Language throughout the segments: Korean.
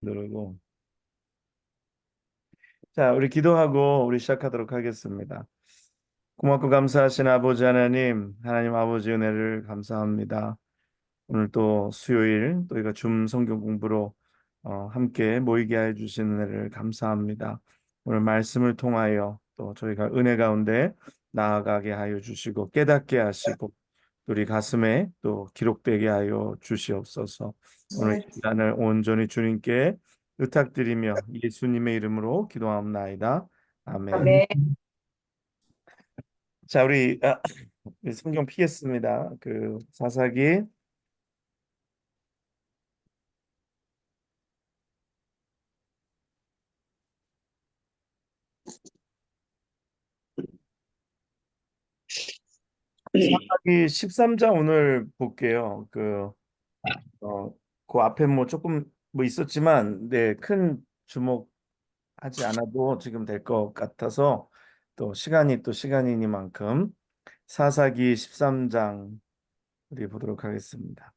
누르고. 자, 우리 기도하고 우리 시작하도록 하겠습니다. 고맙고 감사하신 아버지 하나님, 하나님 아버지 은혜를 감사합니다. 오늘 또 수요일 또 이거 줌 성경 공부로 함께 모이게 해 주신 은혜를 감사합니다. 오늘 말씀을 통하여 또 저희가 은혜 가운데 나아가게 하여 주시고 깨닫게 하시고 우리 가슴에 또 기록되게 하여 주시옵소서. 오늘 이 시간을 온전히 주님께 의탁드리며 예수님의 이름으로 기도하옵나이다. 아멘. 아멘. 자, 우리 성경 피겠습니다. 그 사사기 13장 오늘 볼게요. 어, 그 앞에 뭐 조금 뭐 있었지만, 네, 큰 주목하지 않아도 지금 될 것 같아서 또 시간이 또 시간이니만큼 사사기 13장 우리 보도록 하겠습니다.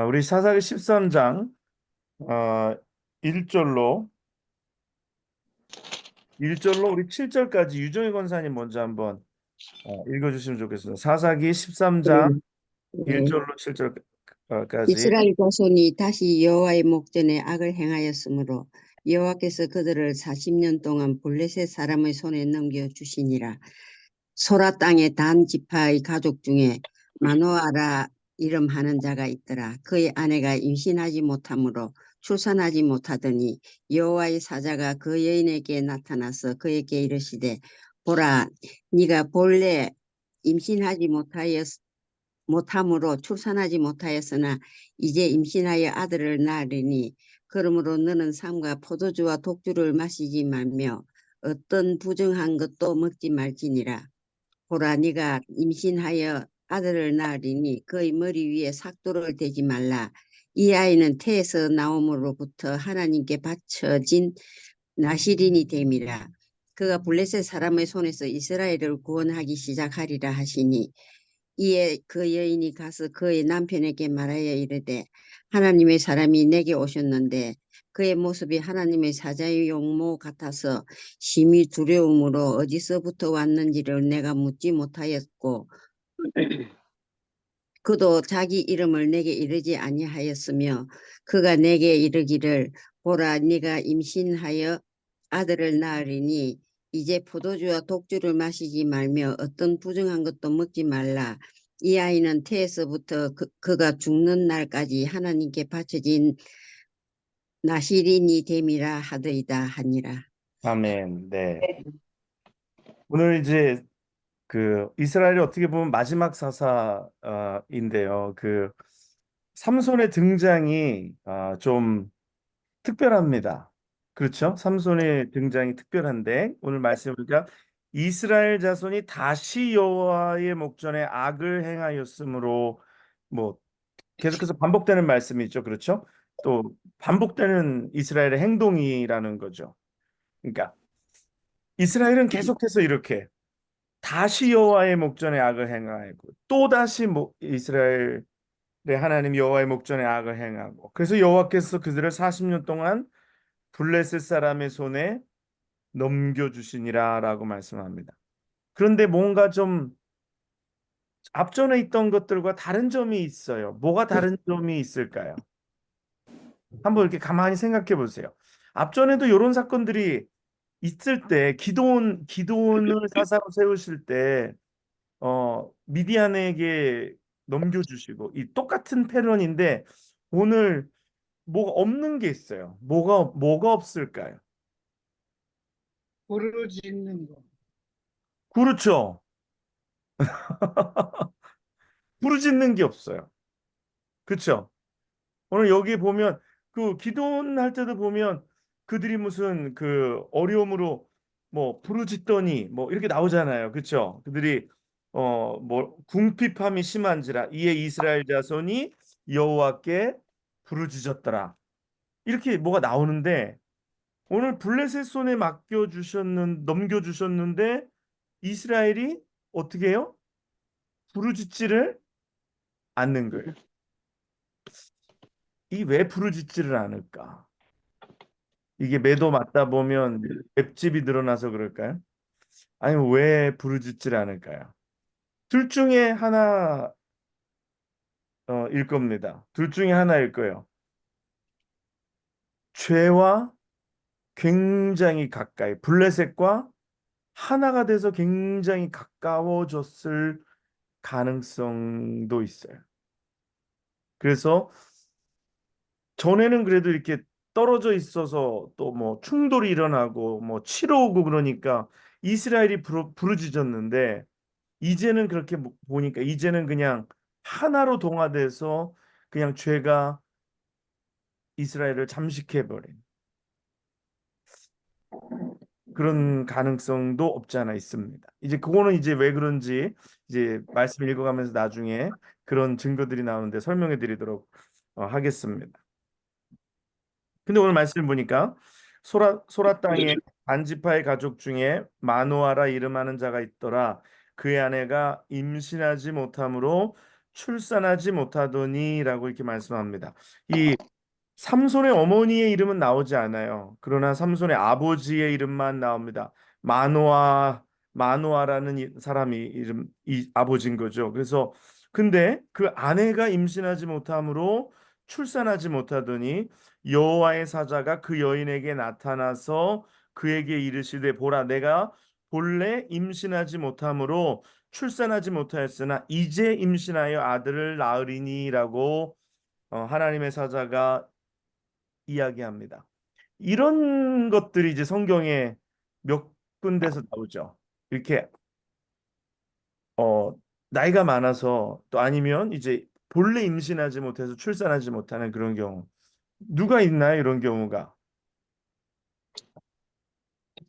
우리 사사기 13장 어, 1절로 1절로 우리 7절까지 유정희 권사님 먼저 한번 읽어주시면 좋겠습니다. 사사기 13장 네, 네. 1절로 7절까지. 이스라엘 자손이 다시 여호와의 목전에 악을 행하였으므로 여호와께서 그들을 40년 동안 블레셋 사람의 손에 넘겨주시니라. 소라 땅의 단 지파의 가족 중에 마노아라 이름하는 자가 있더라. 그의 아내가 임신하지 못하므로 출산하지 못하더니 여호와의 사자가 그 여인에게 나타나서 그에게 이르시되 보라, 네가 본래 임신하지 못함으로 출산하지 못하였으나 이제 임신하여 아들을 낳으리니 그러므로 너는 삼가 포도주와 독주를 마시지 말며 어떤 부정한 것도 먹지 말지니라. 보라, 네가 임신하여 아들을 낳으리니 그의 머리 위에 삭도를 대지 말라. 이 아이는 태에서 나옴으로부터 하나님께 바쳐진 나시린이 됨이라. 그가 블레셋 사람의 손에서 이스라엘을 구원하기 시작하리라 하시니 이에 그 여인이 가서 그의 남편에게 말하여 이르되 하나님의 사람이 내게 오셨는데 그의 모습이 하나님의 사자의 용모 같아서 심히 두려움으로 어디서부터 왔는지를 내가 묻지 못하였고 그도 자기 이름을 내게 이르지 아니하였으며 그가 내게 이르기를 보라, 네가 임신하여 아들을 낳으리니 이제 포도주와 독주를 마시지 말며 어떤 부정한 것도 먹지 말라. 이 아이는 태에서부터 그가 죽는 날까지 하나님께 바쳐진 나시린이 됨이라 하더이다 하니라. 아멘. 네. 오늘 이제 그 이스라엘이 어떻게 보면 마지막 사사인데요. 그 삼손의 등장이 좀 특별합니다. 그렇죠? 삼손의 등장이 특별한데 오늘 말씀을 보니까 이스라엘 자손이 다시 여호와의 목전에 악을 행하였으므로 뭐 계속해서 반복되는 말씀이죠. 그렇죠? 또 반복되는 이스라엘의 행동이라는 거죠. 그러니까 이스라엘은 계속해서 이렇게 다시 여호와의 목전에 악을 행하고 또 다시 이스라엘의 하나님 여호와의 목전에 악을 행하고 그래서 여호와께서 그들을 40년 동안 블레셋 사람의 손에 넘겨주시니라라고 말씀합니다. 그런데 뭔가 좀 앞전에 있던 것들과 다른 점이 있어요. 뭐가 다른 점이 있을까요? 한번 이렇게 가만히 생각해 보세요. 앞전에도 이런 사건들이 있을 때 기도원을 사사로 세우실 때 미디안에게 넘겨주시고 이 똑같은 패런인데 오늘 뭐가 없는 게 있어요. 뭐가 없을까요? 부르짖는 거. 그렇죠. 부르짖는 게 없어요. 그렇죠. 오늘 여기 보면 그 기도할 때도 보면 그들이 무슨 그 어려움으로 뭐 부르짖더니 뭐 이렇게 나오잖아요. 그렇죠? 그들이 뭐 궁핍함이 심한지라 이에 이스라엘 자손이 여호와께 부르짖었더라. 이렇게 뭐가 나오는데 오늘 블레셋 손에 넘겨주셨는데 이스라엘이 어떻게 해요? 부르짖지를 않는 거예요. 이 왜 부르짖지를 않을까? 이게 매도 맞다 보면 맷집이 늘어나서 그럴까요? 아니면 왜 부르짖질 않을까요? 둘 중에 하나 일 겁니다. 둘 중에 하나일 거예요. 죄와 굉장히 가까이, 블레셋과 하나가 돼서 굉장히 가까워졌을 가능성도 있어요. 그래서 전에는 그래도 이렇게 떨어져 있어서 또 뭐 충돌이 일어나고 뭐 치러 오고 그러니까 이스라엘이 부르짖었는데 이제는 그렇게 보니까 이제는 그냥 하나로 동화돼서 그냥 죄가 이스라엘을 잠식해버린 그런 가능성도 없지 않아 있습니다. 이제 그거는 이제 왜 그런지 이제 말씀 읽어가면서 나중에 그런 증거들이 나오는데 설명해 드리도록 하겠습니다. 근데 오늘 말씀 보니까 소라 땅에 반지파의 가족 중에 마노아라 이름하는 자가 있더라. 그의 아내가 임신하지 못함으로 출산하지 못하더니라고 이렇게 말씀합니다. 이 삼손의 어머니의 이름은 나오지 않아요. 그러나 삼손의 아버지의 이름만 나옵니다. 마노아 마노아라는 사람이 이름 이 아버지인 거죠. 그래서 근데 그 아내가 임신하지 못함으로 출산하지 못하더니 여호와의 사자가 그 여인에게 나타나서 그에게 이르시되 보라 내가 본래 임신하지 못함으로 출산하지 못하였으나 이제 임신하여 아들을 낳으리니라고 하나님의 사자가 이야기합니다. 이런 것들이 이제 성경에 몇 군데서 나오죠. 이렇게 어 나이가 많아서 또 아니면 이제 본래 임신하지 못해서 출산하지 못하는 그런 경우. 누가 있나요? 이런 경우가.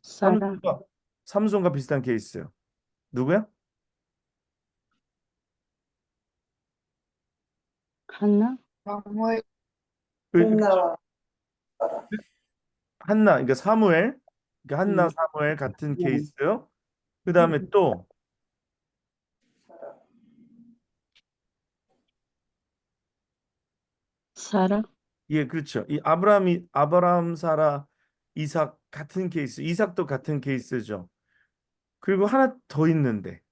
사라, 삼손과 삼손과 비슷한 케이스요. 누구야? 한나, 사무엘 그렇죠. 한나, 그러니까 사무엘, 그러니까 한나 음, 사무엘 같은 네. 케이스요. 그 다음에 또 사라, 예, 그렇죠. 이 아브라함 사라 이삭 같은 케이스, 이삭도 같은 케이스죠. 그리고 하나 더 있는데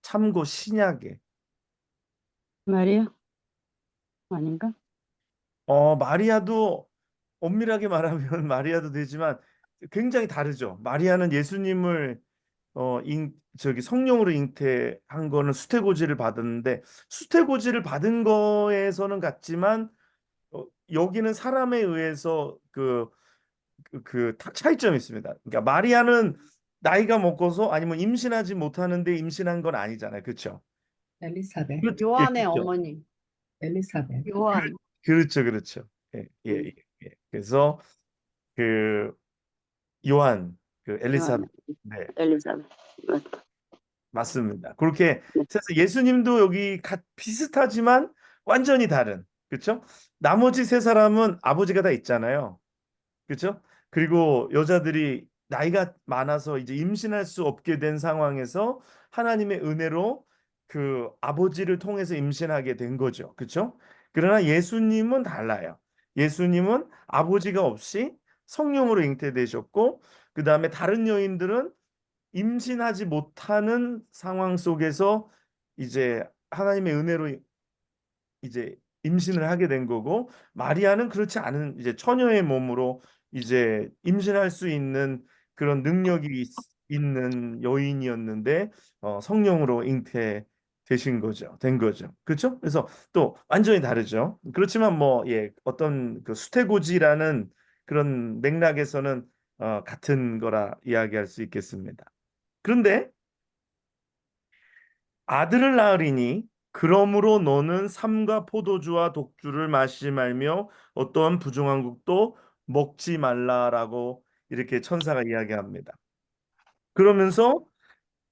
참고 신약에 마리아 아닌가? 마리아도 엄밀하게 말하면 마리아도 되지만 굉장히 다르죠. 마리아는 예수님을 저기 성령으로 잉태한 거는 수태고지를 받았는데 수태고지를 받은 거에서는 같지만 여기는 사람에 의해서 차이점이 있습니다. 그러니까 마리아는 나이가 먹고서 아니면 임신하지 못하는데 임신한 건 아니잖아요. 그렇죠? 엘리사벳, 예, 요한의 그렇죠. 어머니, 엘리사벳. 요한, 그렇죠. 그렇죠. 예, 예, 예, 예. 그래서 그 요한 요한, 엘리사벳 네, 엘리자벳, 맞다. 맞습니다. 그렇게 네. 그래서 예수님도 여기 비슷하지만 완전히 다른 그렇죠? 나머지 세 사람은 아버지가 다 있잖아요. 그렇죠? 그리고 여자들이 나이가 많아서 이제 임신할 수 없게 된 상황에서 하나님의 은혜로 그 아버지를 통해서 임신하게 된 거죠. 그렇죠? 그러나 예수님은 달라요. 예수님은 아버지가 없이 성령으로 잉태되셨고 그다음에 다른 여인들은 임신하지 못하는 상황 속에서 이제 하나님의 은혜로 이제 임신을 하게 된 거고 마리아는 그렇지 않은 이제 처녀의 몸으로 이제 임신할 수 있는 그런 능력이 있는 여인이었는데 성령으로 잉태되신 거죠. 된 거죠. 그렇죠? 그래서 또 완전히 다르죠. 그렇지만 뭐 예, 어떤 그 수태고지라는 그런 맥락에서는 같은 거라 이야기할 수 있겠습니다. 그런데 아들을 낳으리니 그러므로 너는 삼가 포도주와 독주를 마시지 말며 어떠한 부정한 국도 먹지 말라라고 이렇게 천사가 이야기합니다. 그러면서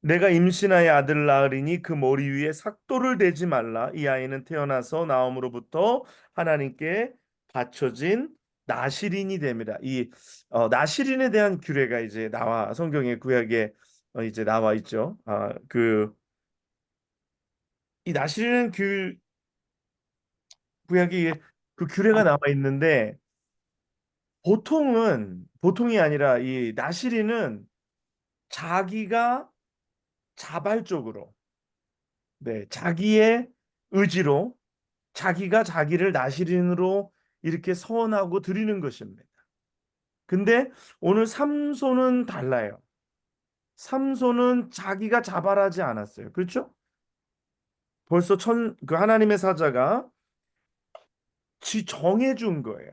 내가 임신하여 아들을 낳으리니 그 머리 위에 삭도를 대지 말라. 이 아이는 태어나서 나옴으로부터 하나님께 바쳐진 나실인이 됩니다. 이 나실인에 대한 규례가 이제 나와 성경의 구약에 이제 나와 있죠. 이 나실인은 구약에 그 규례가 남아 있는데 보통이 아니라 이 나시린은 자기가 자발적으로 자기의 의지로 자기가 자기를 나시린으로 이렇게 서원하고 드리는 것입니다. 근데 오늘 삼손은 달라요. 삼손은 자기가 자발하지 않았어요. 그렇죠? 벌써 그 하나님의 사자가 정해준 거예요.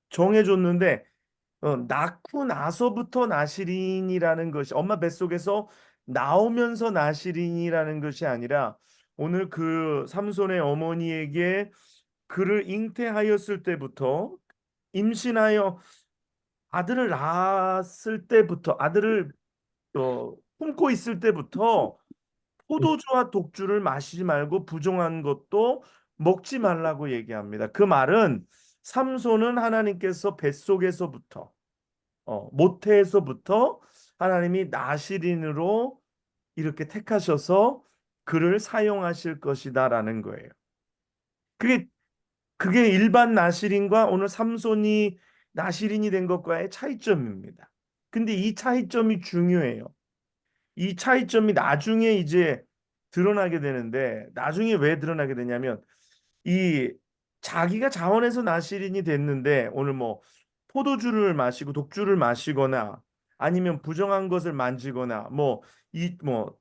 정해줬는데 낳고 나서부터 나시린이라는 것이 엄마 뱃속에서 나오면서 나시린이라는 것이 아니라 오늘 그 삼손의 어머니에게 그를 잉태하였을 때부터 임신하여 아들을 낳았을 때부터 아들을 품고 있을 때부터 포도주와 독주를 마시지 말고 부정한 것도 먹지 말라고 얘기합니다. 그 말은 삼손은 하나님께서 뱃속에서부터 모태에서부터 하나님이 나시린으로 이렇게 택하셔서 그를 사용하실 것이다라는 거예요. 그게 그게 일반 나시린과 오늘 삼손이 나시린이 된 것과의 차이점입니다. 근데 이 차이점이 중요해요. 이 차이점이 나중에 이제 드러나게 되는데 나중에 왜 드러나게 되냐면 이 자기가 자원해서 나시린이 됐는데 오늘 뭐 포도주를 마시고 독주를 마시거나 아니면 부정한 것을 만지거나 뭐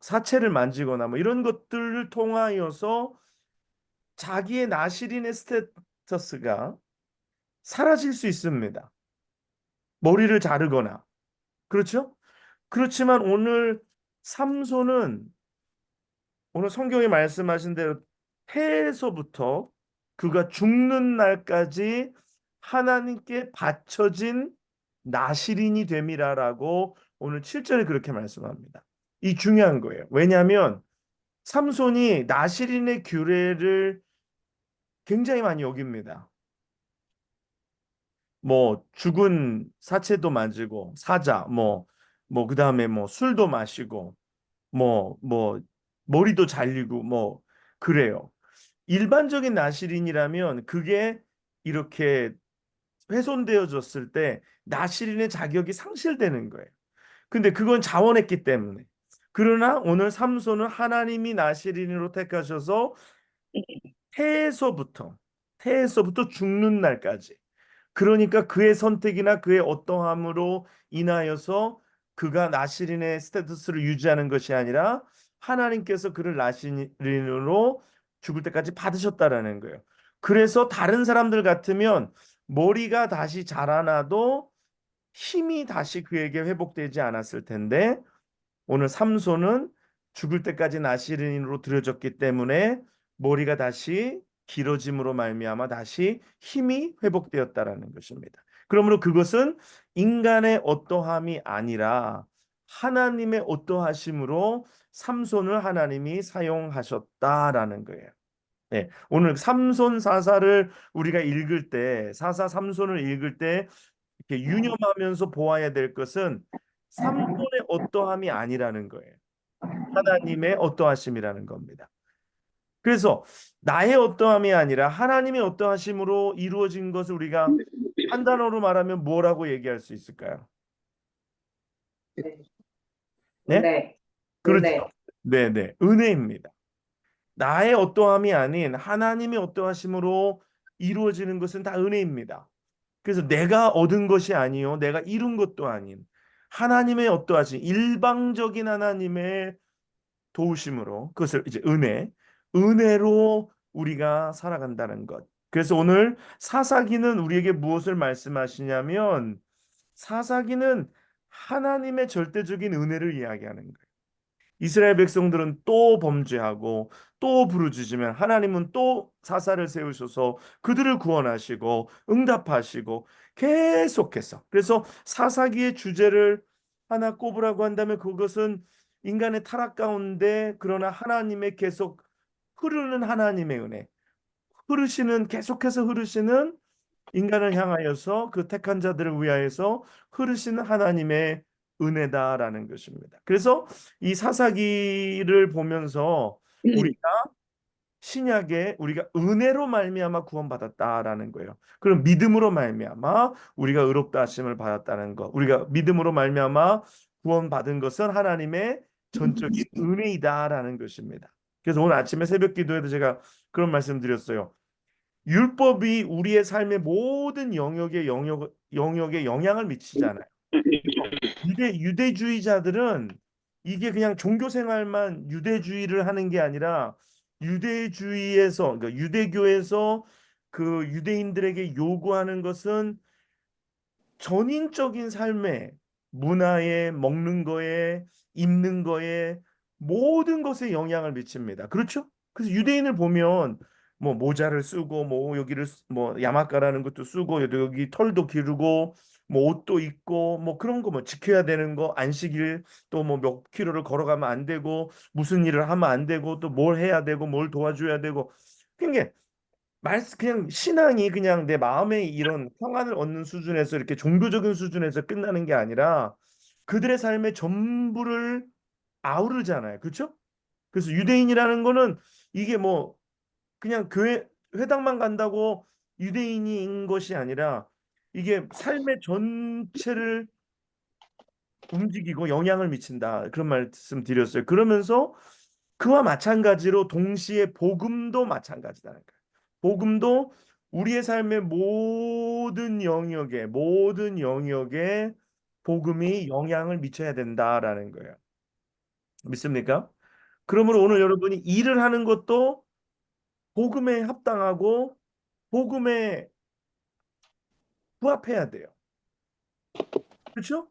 사체를 만지거나 뭐 이런 것들을 통하여서 자기의 나시린의 스테이터스가 사라질 수 있습니다. 머리를 자르거나 그렇죠? 그렇지만 삼손은 오늘 성경이 말씀하신 대로 태에서부터 그가 죽는 날까지 하나님께 바쳐진 나시린이 됨이라라고 오늘 7절에 그렇게 말씀합니다. 이 중요한 거예요. 왜냐하면 삼손이 나시린의 규례를 굉장히 많이 어깁니다. 뭐 죽은 사체도 만지고 사자 그다음에 뭐 술도 마시고 뭐 머리도 잘리고 뭐 그래요. 일반적인 나시린이라면 그게 이렇게 훼손되어졌을 때 나시린의 자격이 상실되는 거예요. 근데 그건 자원했기 때문에. 그러나 오늘 삼손은 하나님이 나시린으로 택하셔서 태에서부터 태에서부터 죽는 날까지 그러니까 그의 선택이나 그의 어떠함으로 인하여서 그가 나시린의 스테이터스를 유지하는 것이 아니라 하나님께서 그를 나시린으로 죽을 때까지 받으셨다라는 거예요. 그래서 다른 사람들 같으면 머리가 다시 자라나도 힘이 다시 그에게 회복되지 않았을 텐데 오늘 삼손은 죽을 때까지 나시린으로 들여졌기 때문에 머리가 다시 길어짐으로 말미암아 다시 힘이 회복되었다라는 것입니다. 그러므로 그것은 인간의 어떠함이 아니라 하나님의 어떠하심으로 삼손을 하나님이 사용하셨다라는 거예요. 네, 오늘 삼손 사사를 우리가 읽을 때 사사 삼손을 읽을 때 이렇게 유념하면서 보아야 될 것은 삼손의 어떠함이 아니라는 거예요. 하나님의 어떠하심이라는 겁니다. 그래서 나의 어떠함이 아니라 하나님의 어떠하심으로 이루어진 것을 우리가 한 단어로 말하면 뭐라고 얘기할 수 있을까요? 네? 은혜. 그렇죠. 은혜. 네, 은혜입니다. 나의 어떠함이 아닌 하나님의 어떠하심으로 이루어지는 것은 다 은혜입니다. 그래서 내가 얻은 것이 아니요, 내가 이룬 것도 아닌 하나님의 어떠하심, 일방적인 하나님의 도우심으로 그것을 이제 은혜로 우리가 살아간다는 것. 그래서 오늘 사사기는 우리에게 무엇을 말씀하시냐면 사사기는 하나님의 절대적인 은혜를 이야기하는 거예요. 이스라엘 백성들은 또 범죄하고 또 부르짖으면 하나님은 또 사사를 세우셔서 그들을 구원하시고 응답하시고 계속해서 그래서 사사기의 주제를 하나 꼽으라고 한다면 그것은 인간의 타락 가운데 그러나 하나님의 계속 흐르는 하나님의 은혜 계속해서 흐르시는 인간을 향하여서 그 택한 자들을 위하여서 흐르시는 하나님의 은혜다라는 것입니다. 그래서 이 사사기를 보면서 우리가 신약에 우리가 은혜로 말미암아 구원받았다라는 거예요. 그럼 믿음으로 말미암아 우리가 의롭다 하심을 받았다는 거. 우리가 믿음으로 말미암아 구원받은 것은 하나님의 전적인 은혜이다라는 것입니다. 그래서 오늘 아침에 새벽 기도에도 제가 그런 말씀 드렸어요. 율법이 우리의 삶의 모든 영역에 영향을 미치잖아요. 유대주의자들은 이게 그냥 종교 생활만 유대주의를 하는 게 아니라 유대주의에서, 그러니까 유대교에서 그 유대인들에게 요구하는 것은 전인적인 삶에, 문화에, 먹는 거에, 입는 거에, 모든 것에 영향을 미칩니다. 그렇죠? 그래서 유대인을 보면 뭐 모자를 쓰고 뭐 여기를 뭐 야마카라는 것도 쓰고 여기 털도 기르고 뭐 옷도 입고 뭐 그런 거 뭐 지켜야 되는 거, 안식일 또 뭐 몇 킬로를 걸어가면 안 되고 무슨 일을 하면 안 되고 또 뭘 해야 되고 뭘 도와줘야 되고, 그게 그냥 신앙이 그냥 내 마음에 이런 평안을 얻는 수준에서 이렇게 종교적인 수준에서 끝나는 게 아니라 그들의 삶의 전부를 아우르잖아요. 그렇죠? 그래서 유대인이라는 거는 이게 뭐 그냥 교회 회당만 간다고 유대인인 것이 아니라 이게 삶의 전체를 움직이고 영향을 미친다. 그런 말씀 드렸어요. 그러면서 그와 마찬가지로 동시에 복음도 마찬가지다는 거예요. 복음도 우리의 삶의 모든 영역에 복음이 영향을 미쳐야 된다라는 거예요. 믿습니까? 그러므로 오늘 여러분이 일을 하는 것도 복음에 합당하고 복음에 부합해야 돼요. 그렇죠?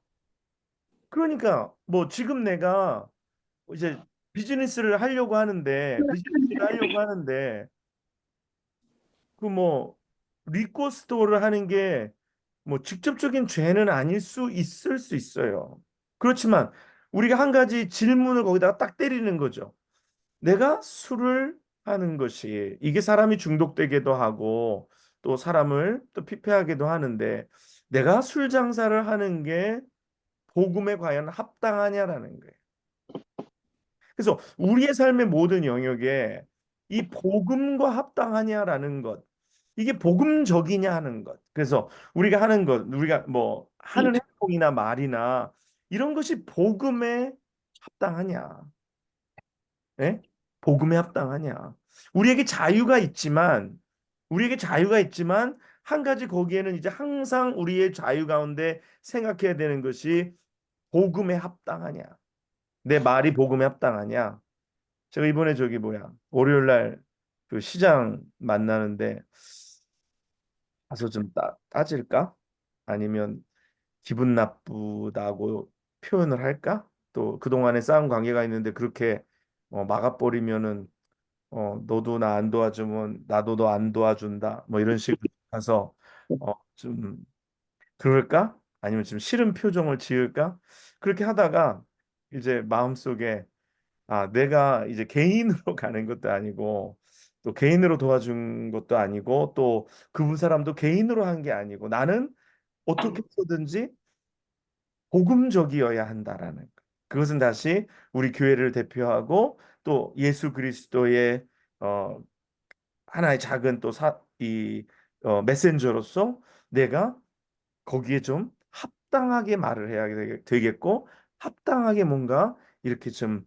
그러니까 뭐 지금 내가 이제 비즈니스를 하려고 하는데 그 뭐 리코 스토어를 하는 게 뭐 직접적인 죄는 아닐 수 있을 수 있어요. 그렇지만 우리가 한 가지 질문을 거기다가 딱 때리는 거죠. 내가 술을 하는 것이 이게 사람이 중독되기도 하고 또 사람을 또 피폐하기도 하는데 내가 술 장사를 하는 게 복음에 과연 합당하냐라는 거예요. 그래서 우리의 삶의 모든 영역에 이 복음과 합당하냐라는 것, 이게 복음적이냐 하는 것. 그래서 우리가 하는 것, 우리가 뭐 하는 행동이나 말이나 이런 것이 복음에 합당하냐, 예? 복음에 합당하냐. 우리에게 자유가 있지만, 우리에게 자유가 있지만 한 가지 거기에는 이제 항상 우리의 자유 가운데 생각해야 되는 것이 복음에 합당하냐. 내 말이 복음에 합당하냐. 제가 이번에 저기 뭐야 월요일 날 그 시장 만나는데 가서 좀 따질까? 아니면 기분 나쁘다고 표현을 할까? 또 그동안에 쌓은 관계가 있는데 그렇게 막아버리면은 너도 나 안 도와주면 나도 너 안 도와준다 뭐 이런 식으로 가서 좀 그럴까? 아니면 좀 싫은 표정을 지을까? 그렇게 하다가 이제 마음속에 내가 이제 개인으로 가는 것도 아니고 또 개인으로 도와준 것도 아니고 또 그분 사람도 개인으로 한 게 아니고 나는 어떻게 해서든지 복음적이어야 한다라는 것. 그것은 다시 우리 교회를 대표하고 또 예수 그리스도의 어, 하나의 작은 또 메신저로서 내가 거기에 좀 합당하게 말을 해야 되겠고 합당하게 뭔가 이렇게 좀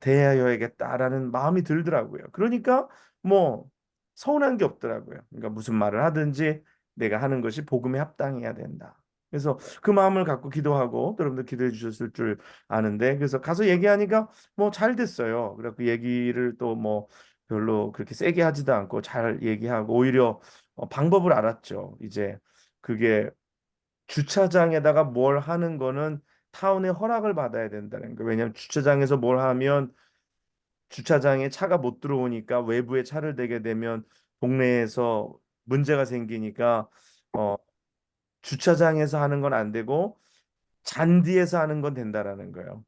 대하여야겠다라는 마음이 들더라고요. 그러니까 뭐 서운한 게 없더라고요. 그러니까 무슨 말을 하든지 내가 하는 것이 복음에 합당해야 된다. 그래서 그 마음을 갖고 기도하고 또 여러분들 기도해 주셨을 줄 아는데 그래서 가서 얘기하니까 뭐 잘 됐어요. 그래서 그 얘기를 또 뭐 별로 그렇게 세게 하지도 않고 잘 얘기하고 오히려 방법을 알았죠. 이제 그게 주차장에다가 뭘 하는 거는 타운의 허락을 받아야 된다는 거. 왜냐하면 주차장에서 뭘 하면 주차장에 차가 못 들어오니까 외부에 차를 대게 되면 동네에서 문제가 생기니까 어, 주차장에서 하는 건 안 되고 잔디에서 하는 건 된다라는 거예요.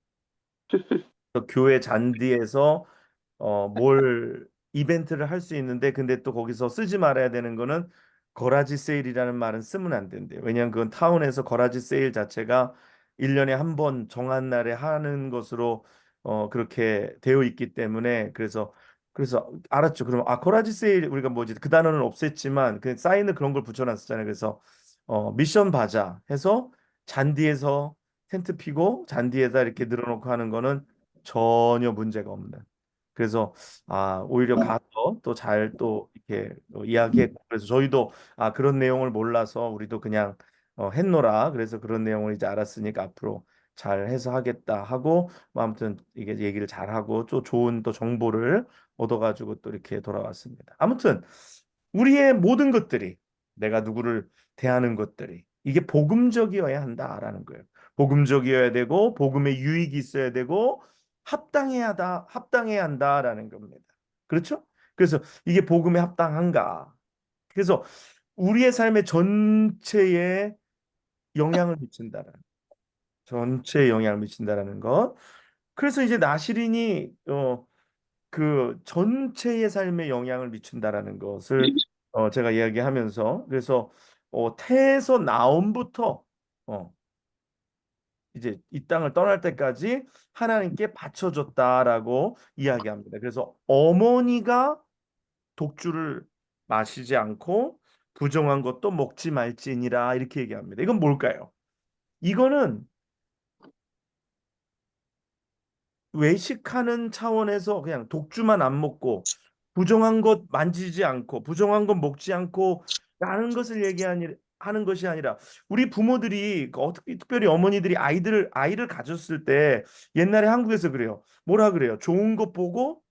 또 교회 잔디에서 뭘 이벤트를 할 수 있는데 근데 또 거기서 쓰지 말아야 되는 거는 거라지 세일이라는 말은 쓰면 안 된대요. 왜냐하면 그건 타운에서 거라지 세일 자체가 1년에 한 번 정한 날에 하는 것으로 그렇게 되어 있기 때문에 그래서 그래서 알았죠. 그럼 아코라지 세일 우리가 뭐지 그 단어는 없앴지만 그 사인을 그런 걸 붙여놨었잖아요. 그래서 미션 바자 해서 잔디에서 텐트 피고 잔디에다 이렇게 늘어놓고 하는 거는 전혀 문제가 없는. 그래서 오히려 가서 또 잘 또 이렇게 이야기했고 그래서 저희도 그런 내용을 몰라서 우리도 그냥 했노라. 그래서 그런 내용을 이제 알았으니까 앞으로 잘 해서 하겠다 하고 뭐 아무튼 이게 얘기를 잘 하고 또 좋은 또 정보를 얻어가지고 또 이렇게 돌아왔습니다. 아무튼 우리의 모든 것들이 내가 누구를 대하는 것들이 이게 복음적이어야 한다라는 거예요. 복음적이어야 되고 복음의 유익이 있어야 되고 합당해야 한다라는 겁니다. 그렇죠? 그래서 이게 복음에 합당한가? 그래서 우리의 삶의 전체에 영향을 미친다라는 전체에 영향을 미친다라는 것. 그래서 이제 나시린이 그 전체의 삶에 영향을 미친다라는 것을 제가 이야기하면서 그래서 태에서 나옴부터 어, 이제 이 땅을 떠날 때까지 하나님께 바쳐줬다라고 이야기합니다. 그래서 어머니가 독주를 마시지 않고 부정한 것도 먹지 말지니라 이렇게 얘기합니다. 이건 뭘까요? 이거는 외식하는 차원에서 그냥 독주만 안 먹고 부정한 것 만지지 않고 부정한 것 먹지 않고 라는 것을 하는 것이 아니라 우리 부모들이 어떻게 특별히 어머니들이 아이를 가졌을 때 옛날에 한국에서 그래요. 뭐라 그래요? 좋은 것 보고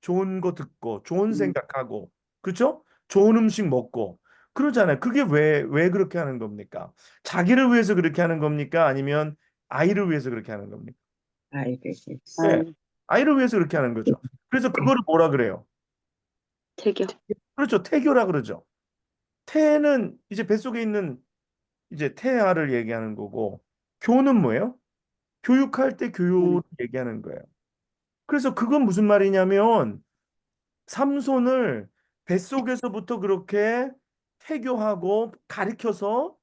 좋은 거 듣고 좋은 생각하고 그렇죠? 좋은 음식 먹고 그러잖아요. 그게 왜 그렇게 하는 겁니까? 자기를 위해서 그렇게 하는 겁니까? 아니면 아이를 위해서 그렇게 하는 겁니까? 알겠어요. 네. 아유, 아이를 위해서 그렇게 하는 거죠. 그래서 그거를 뭐라 그래요? 태교. 그렇죠. 태교라 그러죠. 태는 이제 뱃속에 있는 이제 태아를 얘기하는 거고 교는 뭐예요? 교육할 때 교육을 얘기하는 거예요. 그래서 그건 무슨 말이냐면 삼손을 뱃속에서부터 그렇게 태교하고 가리켜서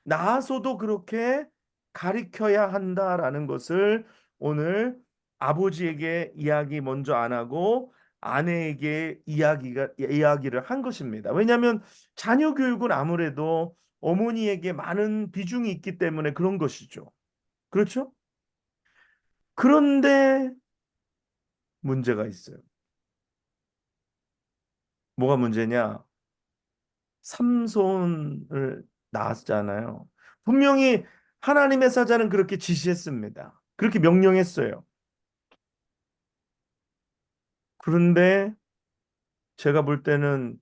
나아서도 그렇게 가리켜야 한다라는 것을 오늘 아버지에게 이야기 먼저 안 하고 아내에게 이야기를 한 것입니다. 왜냐하면 자녀 교육은 아무래도 어머니에게 많은 비중이 있기 때문에 그런 것이죠. 그렇죠? 그런데 문제가 있어요. 뭐가 문제냐? 삼손을 낳았잖아요. 분명히 하나님의 사자는 그렇게 지시했습니다. 그렇게 명령했어요. 그런데 제가 볼 때는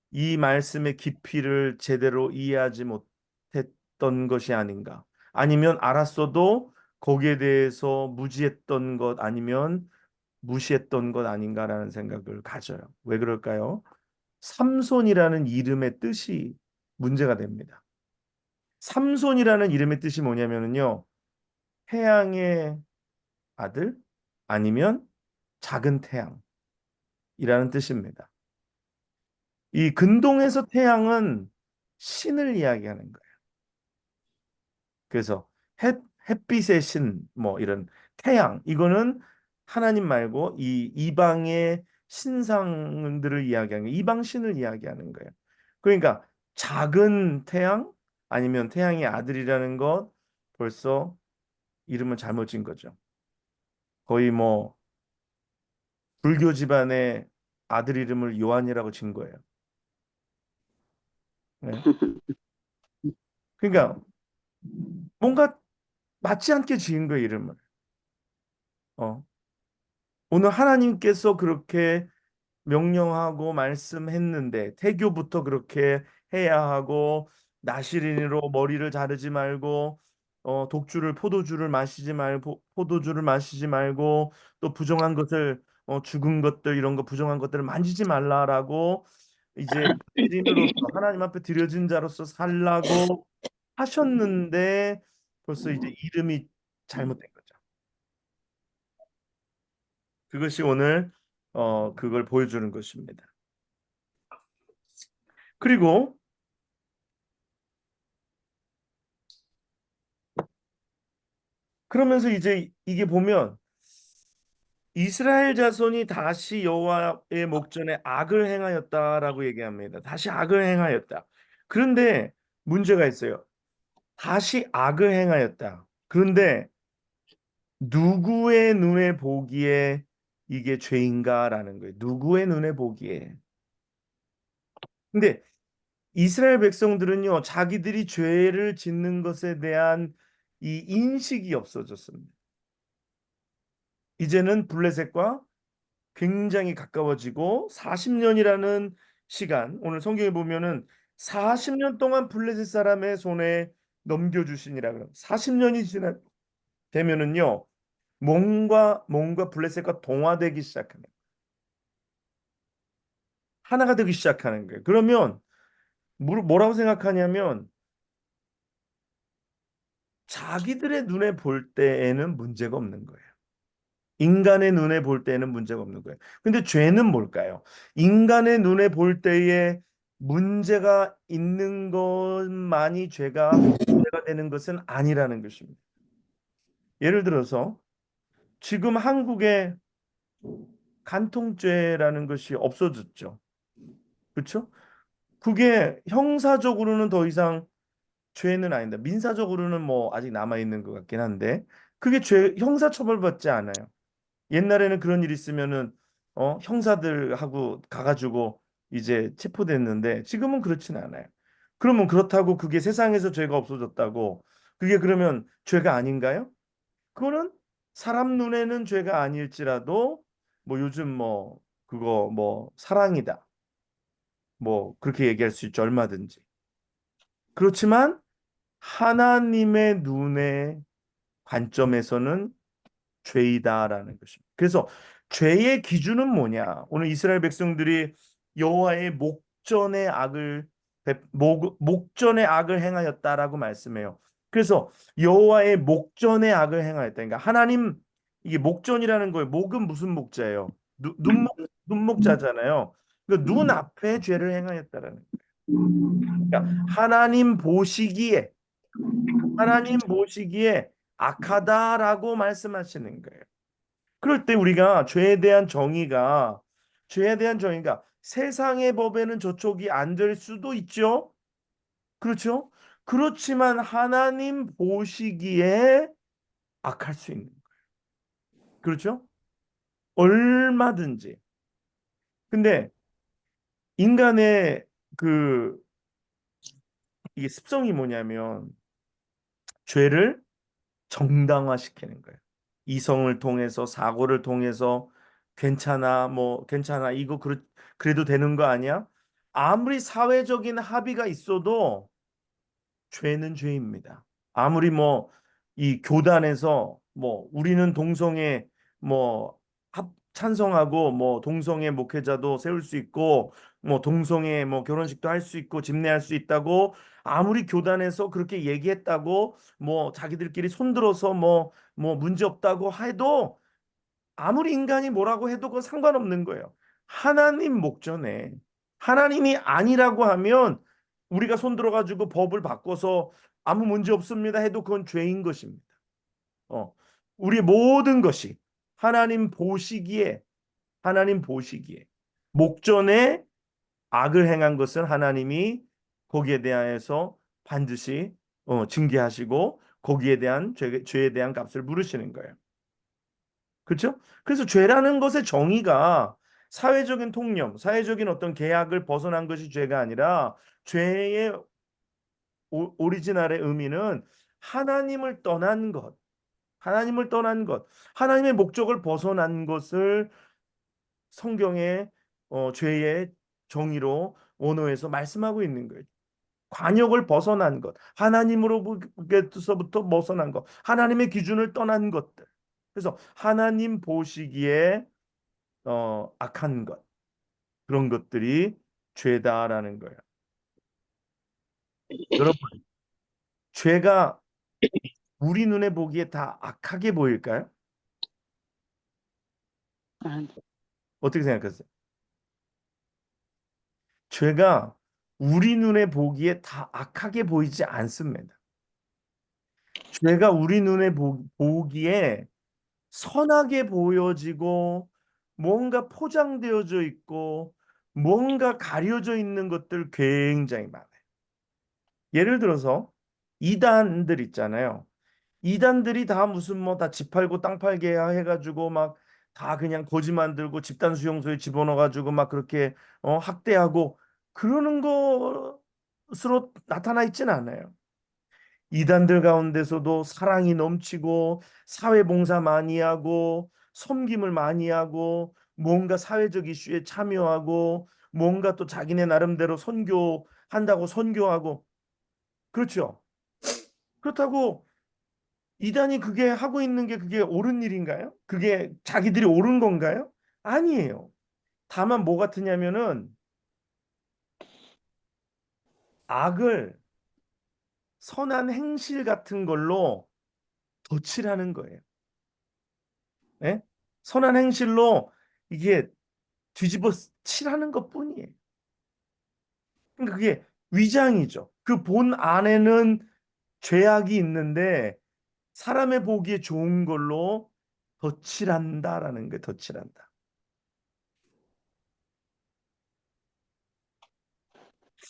이 말씀의 깊이를 제대로 이해하지 못했던 것이 아닌가. 아니면 알았어도 거기에 대해서 무지했던 것 아니면 무시했던 것 아닌가라는 생각을 가져요. 왜 그럴까요? 삼손이라는 이름의 뜻이 문제가 됩니다. 삼손이라는 이름의 뜻이 뭐냐면요. 태양의 아들 아니면 작은 태양이라는 뜻입니다. 이 근동에서 태양은 신을 이야기하는 거예요. 그래서 햇빛의 신, 뭐 이런 태양, 이거는 하나님 말고 이 이방의 신상들을 이야기하는 거예요. 이방 신을 이야기하는 거예요. 그러니까 작은 태양 아니면 태양의 아들이라는 것 벌써 이름은 잘못 진 거죠. 거의 뭐 불교 집안의 아들 이름을 요한이라고 진 거예요. 네. 그러니까 뭔가 맞지 않게 지은 거예요, 이름을. 어. 오늘 하나님께서 그렇게 명령하고 말씀했는데 태교부터 그렇게 해야 하고 나시린으로 머리를 자르지 말고 포도주를 마시지 말고 포도주를 마시지 말고 또 부정한 것을 죽은 것들 이런 거 부정한 것들을 만지지 말라라고 이제 나시린으로서 하나님 앞에 드려진 자로서 살라고 하셨는데 벌써 이제 이름이 잘못된 거죠. 그것이 오늘 그걸 보여주는 것입니다. 그리고 그러면서 이제 이게 보면 이스라엘 자손이 다시 여호와의 목전에 악을 행하였다라고 얘기합니다. 다시 악을 행하였다. 그런데 문제가 있어요. 다시 악을 행하였다. 그런데 누구의 눈에 보기에 이게 죄인가라는 거예요. 누구의 눈에 보기에. 근데 이스라엘 백성들은요, 자기들이 죄를 짓는 것에 대한 이 인식이 없어졌습니다. 이제는 블레셋과 굉장히 가까워지고 40년이라는 시간, 오늘 성경에 보면은 40년 동안 블레셋 사람의 손에 넘겨주시니라 그럼 40년이 지나 되면은요, 뭔가 블레셋과 동화되기 시작하는 하나가 되기 시작하는 거예요. 그러면 뭐라고 생각하냐면 자기들의 눈에 볼 때에는 문제가 없는 거예요. 인간의 눈에 볼 때에는 문제가 없는 거예요. 근데 죄는 뭘까요? 인간의 눈에 볼 때에 문제가 있는 것만이 죄가 되는 것은 아니라는 것입니다. 예를 들어서 지금 한국에 간통죄라는 것이 없어졌죠. 그렇죠? 그게 형사적으로는 더 이상 죄는 아닌데 민사적으로는 뭐 아직 남아 있는 것 같긴 한데 그게 죄 형사 처벌받지 않아요. 옛날에는 그런 일 있으면은 형사들하고 가가지고 이제 체포됐는데 지금은 그렇지는 않아요. 그러면 그렇다고 그게 세상에서 죄가 없어졌다고 그게 그러면 죄가 아닌가요? 그거는 사람 눈에는 죄가 아닐지라도 뭐 요즘 뭐 그거 뭐 사랑이다 뭐 그렇게 얘기할 수 있죠 얼마든지. 그렇지만 하나님의 눈의 관점에서는 죄이다라는 것입니다. 그래서 죄의 기준은 뭐냐? 오늘 이스라엘 백성들이 여호와의 목전의 악을 행하였다라고 말씀해요. 그래서 여호와의 목전의 악을 행하였다. 그러니까 하나님 이게 목전이라는 거예요. 목은 무슨 목자예요? 눈목자잖아요. 그러니까 눈 앞에 죄를 행하였다라는 거예요. 그러니까 하나님 보시기에 악하다라고 말씀하시는 거예요. 그럴 때 우리가 죄에 대한 정의가 세상의 법에는 저촉이 안 될 수도 있죠. 그렇죠? 그렇지만 하나님 보시기에 악할 수 있는 거예요. 그렇죠? 얼마든지. 근데 인간의 그 이게 습성이 뭐냐면 죄를 정당화시키는 거예요. 이성을 통해서 사고를 통해서 괜찮아 뭐 괜찮아 이거 그래도 되는 거 아니야? 아무리 사회적인 합의가 있어도 죄는 죄입니다. 아무리 뭐 이 교단에서 뭐 우리는 동성애 뭐 찬성하고 뭐 동성애 목회자도 세울 수 있고 뭐 동성애 뭐 결혼식도 할 수 있고 집례할 수 있다고 아무리 교단에서 그렇게 얘기했다고 뭐 자기들끼리 손들어서 뭐 문제 없다고 해도 아무리 인간이 뭐라고 해도 그건 상관없는 거예요. 하나님 목전에 하나님이 아니라고 하면 우리가 손들어 가지고 법을 바꿔서 아무 문제 없습니다 해도 그건 죄인 것입니다. 어. 우리 모든 것이 하나님 보시기에 하나님 보시기에 목전에 악을 행한 것은 하나님이 거기에 대하여서 반드시 징계하시고 거기에 대한 죄에 대한 값을 물으시는 거예요. 그렇죠? 그래서 죄라는 것의 정의가 사회적인 통념, 사회적인 어떤 계약을 벗어난 것이 죄가 아니라 죄의 오리지널의 의미는 하나님을 떠난 것, 하나님을 떠난 것, 하나님의 목적을 벗어난 것을 성경의 죄의 정의로 원어에서 말씀하고 있는 거예요. 관역을 벗어난 것, 하나님으로부터 벗어난 것, 하나님의 기준을 떠난 것들. 그래서 하나님 보시기에 악한 것, 그런 것들이 죄다라는 거예요. 여러분, 죄가 우리 눈에 보기에 다 악하게 보일까요? 아, 어떻게 생각하세요? 죄가 우리 눈에 보기에 다 악하게 보이지 않습니다. 죄가 우리 눈에 보기에 선하게 보여지고 뭔가 포장되어져 있고 뭔가 가려져 있는 것들 굉장히 많아요. 예를 들어서 이단들 있잖아요. 이단들이 다 무슨 뭐 다 집 팔고 땅 팔게 해가지고 막 다 그냥 거지 만들고 집단 수용소에 집어넣어가지고 막 그렇게 학대하고 그러는 것으로 나타나 있지는 않아요. 이단들 가운데서도 사랑이 넘치고 사회봉사 많이 하고 섬김을 많이 하고 뭔가 사회적 이슈에 참여하고 뭔가 또 자기네 나름대로 선교한다고 선교하고 그렇죠. 그렇다고 이단이 그게 하고 있는 게 그게 옳은 일인가요? 그게 자기들이 옳은 건가요? 아니에요. 다만 뭐 같으냐면은 악을 선한 행실 같은 걸로 덧칠하는 거예요. 예? 선한 행실로 이게 뒤집어 칠하는 것뿐이에요. 그러니까 그게 위장이죠. 그 본 안에는 죄악이 있는데 사람의 보기에 좋은 걸로 덧칠한다라는 게 덧칠한다.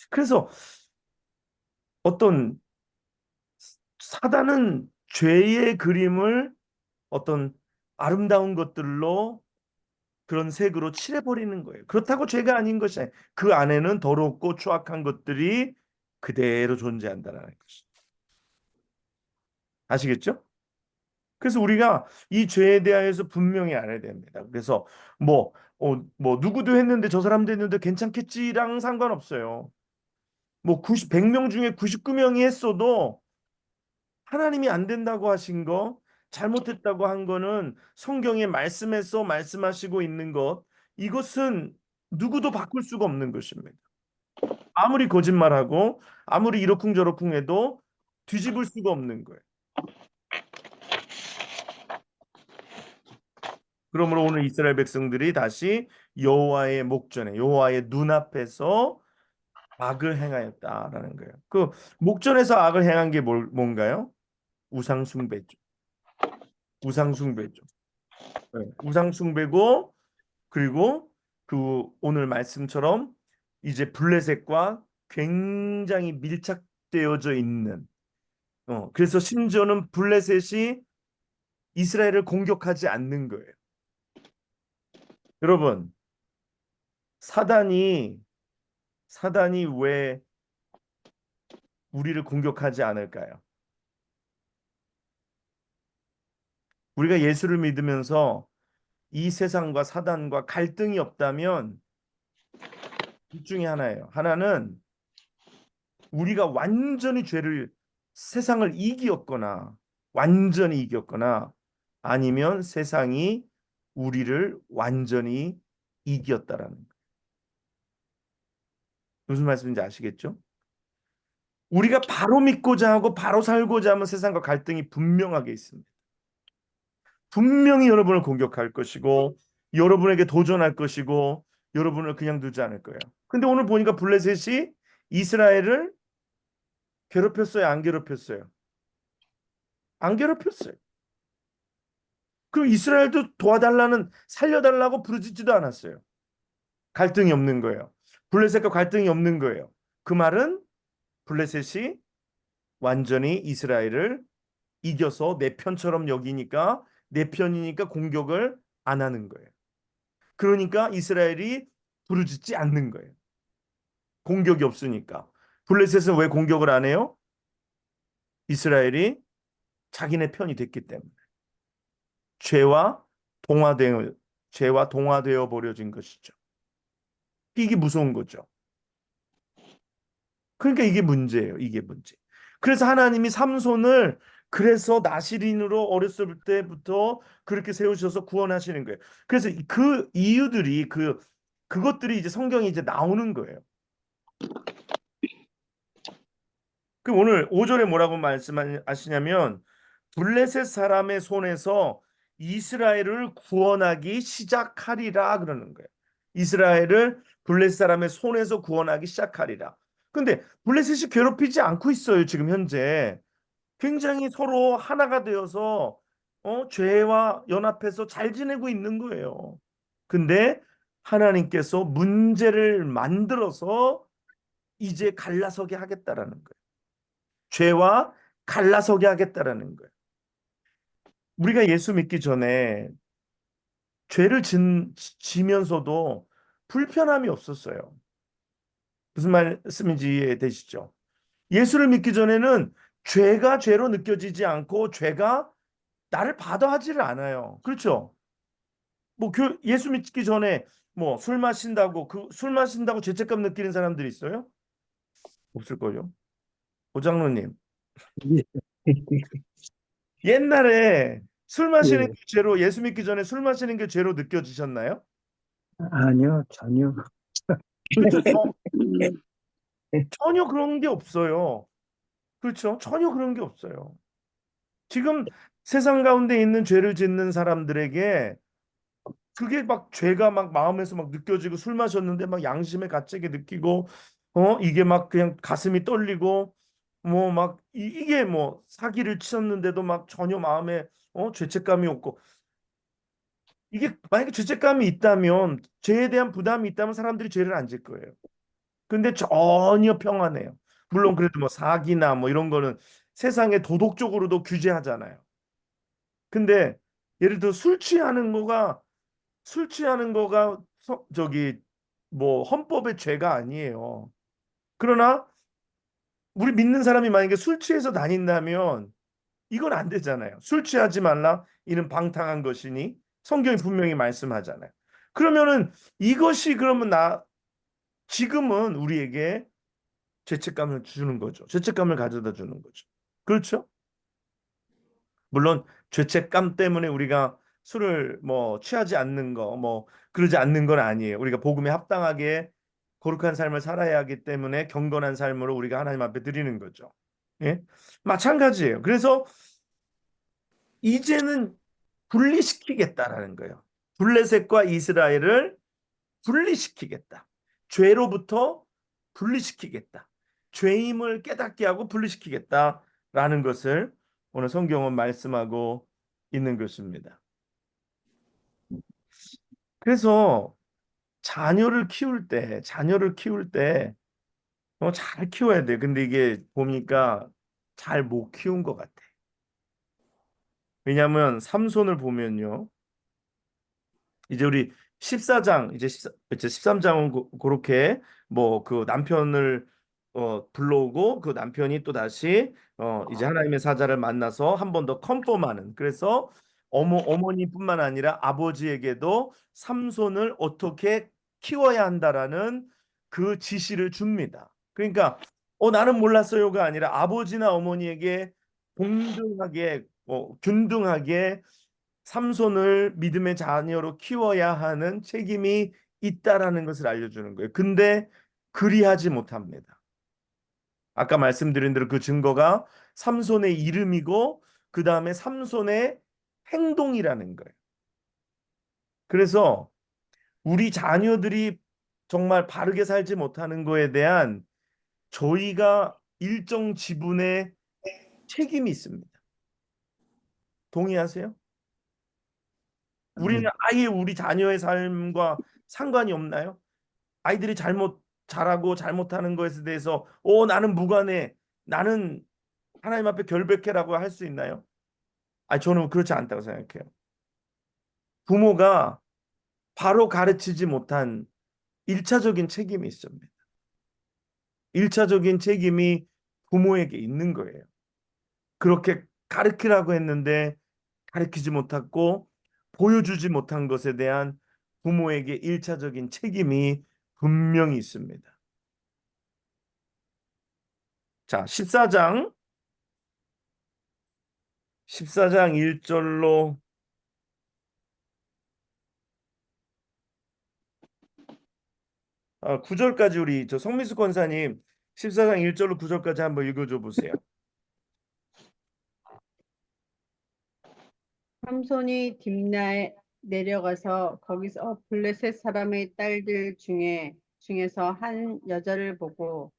그래서 어떤 사단은 죄의 그림을 어떤 아름다운 것들로 그런 색으로 칠해버리는 거예요. 그렇다고 죄가 아닌 것이 아니에요. 그 안에는 더럽고 추악한 것들이 그대로 존재한다는 것이. 아시겠죠? 그래서 우리가 이 죄에 대하여서 분명히 알아야 됩니다. 그래서 뭐 누구도 했는데 저 사람도 했는데 괜찮겠지랑 상관없어요. 뭐 100명 중에 99명이 했어도 하나님이 안 된다고 하신 거, 잘못했다고 한 거는 성경의 말씀에서 말씀하시고 있는 것, 이것은 누구도 바꿀 수가 없는 것입니다. 아무리 거짓말하고 아무리 이러쿵저러쿵 해도 뒤집을 수가 없는 거예요. 그러므로 오늘 이스라엘 백성들이 다시 여호와의 목전에 여호와의 눈앞에서 악을 행하였다라는 거예요. 그 목전에서 악을 행한 게 뭔가요? 우상 숭배죠. 우상 숭배죠. 네. 우상 숭배고 그리고 그 오늘 말씀처럼 이제 블레셋과 굉장히 밀착되어져 있는 그래서 심지어는 블레셋이 이스라엘을 공격하지 않는 거예요. 여러분, 사단이 왜 우리를 공격하지 않을까요? 우리가 예수를 믿으면서 이 세상과 사단과 갈등이 없다면 둘 중에 하나예요. 하나는 우리가 완전히 세상을 이겼거나 완전히 이겼거나 아니면 세상이 우리를 완전히 이겼다라는 거예요. 무슨 말씀인지 아시겠죠? 우리가 바로 믿고자 하고 바로 살고자 하면 세상과 갈등이 분명하게 있습니다. 분명히 여러분을 공격할 것이고 여러분에게 도전할 것이고 여러분을 그냥 두지 않을 거예요. 근데 오늘 보니까 블레셋이 이스라엘을 괴롭혔어요? 안 괴롭혔어요? 안 괴롭혔어요. 그럼 이스라엘도 살려달라고 부르짖지도 않았어요. 갈등이 없는 거예요. 블레셋과 갈등이 없는 거예요. 그 말은 블레셋이 완전히 이스라엘을 이겨서 내 편처럼 여기니까 내 편이니까 공격을 안 하는 거예요. 그러니까 이스라엘이 부르짖지 않는 거예요. 공격이 없으니까. 블레셋은 왜 공격을 안 해요? 이스라엘이 자기네 편이 됐기 때문에. 죄와 동화되어 버려진 것이죠. 이게 무서운 거죠. 그러니까 이게 문제예요. 이게 문제. 그래서 하나님이 삼손을 그래서 나시린으로 어렸을 때부터 그렇게 세우셔서 구원하시는 거예요. 그래서 그 이유들이 그것들이 이제 성경에 이제 나오는 거예요. 그 오늘 5절에 뭐라고 말씀하시냐면 블레셋 사람의 손에서 이스라엘을 구원하기 시작하리라 그러는 거예요. 이스라엘을 블레셋 사람의 손에서 구원하기 시작하리라. 근데 블레셋이 괴롭히지 않고 있어요. 지금 현재. 굉장히 서로 하나가 되어서 죄와 연합해서 잘 지내고 있는 거예요. 근데 하나님께서 문제를 만들어서 이제 갈라서게 하겠다라는 거예요. 죄와 갈라서게 하겠다라는 거예요. 우리가 예수 믿기 전에 죄를 지면서도 불편함이 없었어요. 무슨 말씀인지 이해되시죠? 예수를 믿기 전에는 죄가 죄로 느껴지지 않고 죄가 나를 받아하지를 않아요. 그렇죠? 뭐 예수 믿기 전에 뭐 술 마신다고 술 마신다고 죄책감 느끼는 사람들이 있어요? 없을걸요? 오장로님. 예. 옛날에 술 마시는 예. 게 죄로 예수 믿기 전에 술 마시는 게 죄로 느껴지셨나요? 아니요, 전혀. 그렇죠? 음, 전혀 그런 게 없어요. 그렇죠? 전혀 그런 게 없어요. 지금 세상 가운데 있는 죄를 짓는 사람들에게 그게 막 죄가 막 마음에서 막 느껴지고 술 마셨는데 막 양심에 가책이 느끼고 이게 막 그냥 가슴이 떨리고 뭐 막 이게 뭐 사기를 치셨는데도 막 전혀 마음에 죄책감이 없고 이게 만약에 죄책감이 있다면 죄에 대한 부담이 있다면 사람들이 죄를 안 질 거예요. 근데 전혀 평안해요. 물론 그래도 뭐 사기나 뭐 이런 거는 세상에 도덕적으로도 규제하잖아요. 근데 예를 들어 술 취하는 거가 저기 뭐 헌법의 죄가 아니에요. 그러나 우리 믿는 사람이 만약에 술 취해서 다닌다면 이건 안 되잖아요. 술 취하지 말라. 이는 방탕한 것이니 성경이 분명히 말씀하잖아요. 그러면은 이것이 그러면 지금은 우리에게 죄책감을 주는 거죠. 죄책감을 가져다 주는 거죠. 그렇죠? 물론 죄책감 때문에 우리가 술을 뭐 취하지 않는 거, 뭐 그러지 않는 건 아니에요. 우리가 복음에 합당하게 거룩한 삶을 살아야 하기 때문에 경건한 삶으로 우리가 하나님 앞에 드리는 거죠. 예? 마찬가지예요. 그래서 이제는 분리시키겠다라는 거예요. 블레셋과 이스라엘을 분리시키겠다. 죄로부터 분리시키겠다. 죄임을 깨닫게 하고 분리시키겠다라는 것을 오늘 성경은 말씀하고 있는 것입니다. 그래서 자녀를 키울 때 잘 키워야 돼. 근데 이게 보니까 잘 못 키운 것 같아. 왜냐하면 삼손을 보면요. 이제 우리 14장 이제 13장은 그렇게 뭐 그 남편을 불러오고 그 남편이 또 다시 이제 하나님의 사자를 만나서 한 번 더 컨펌하는 그래서 어머니뿐만 아니라 아버지에게도 삼손을 어떻게 키워야 한다라는 그 지시를 줍니다. 그러니까 나는 몰랐어요가 아니라 아버지나 어머니에게 동등하게 균등하게 삼손을 믿음의 자녀로 키워야 하는 책임이 있다라는 것을 알려주는 거예요. 근데 그리하지 못합니다. 아까 말씀드린 대로 그 증거가 삼손의 이름이고 그 다음에 삼손의 행동이라는 거예요. 그래서 우리 자녀들이 정말 바르게 살지 못하는 거에 대한 저희가 일정 지분의 책임이 있습니다. 동의하세요? 우리는 아예 우리 자녀의 삶과 상관이 없나요? 아이들이 잘하고 잘못하는 것에 대해서 나는 무관해. 나는 하나님 앞에 결백해라고 할 수 있나요? 저는 그렇지 않다고 생각해요. 부모가 바로 가르치지 못한 일차적인 책임이 있습니다. 일차적인 책임이 부모에게 있는 거예요. 그렇게 가르치라고 했는데 가르치지 못했고 보여주지 못한 것에 대한 부모에게 일차적인 책임이 분명히 있습니다. 자, 14장 1절로 9절까지 우리 성미수 권사님 14장 1절로 9절까지 한번 읽어줘 보세요. 삼손이 딥나에 내려가서 거기서 블레셋 사람의 딸들 중에서 한 여자를 보고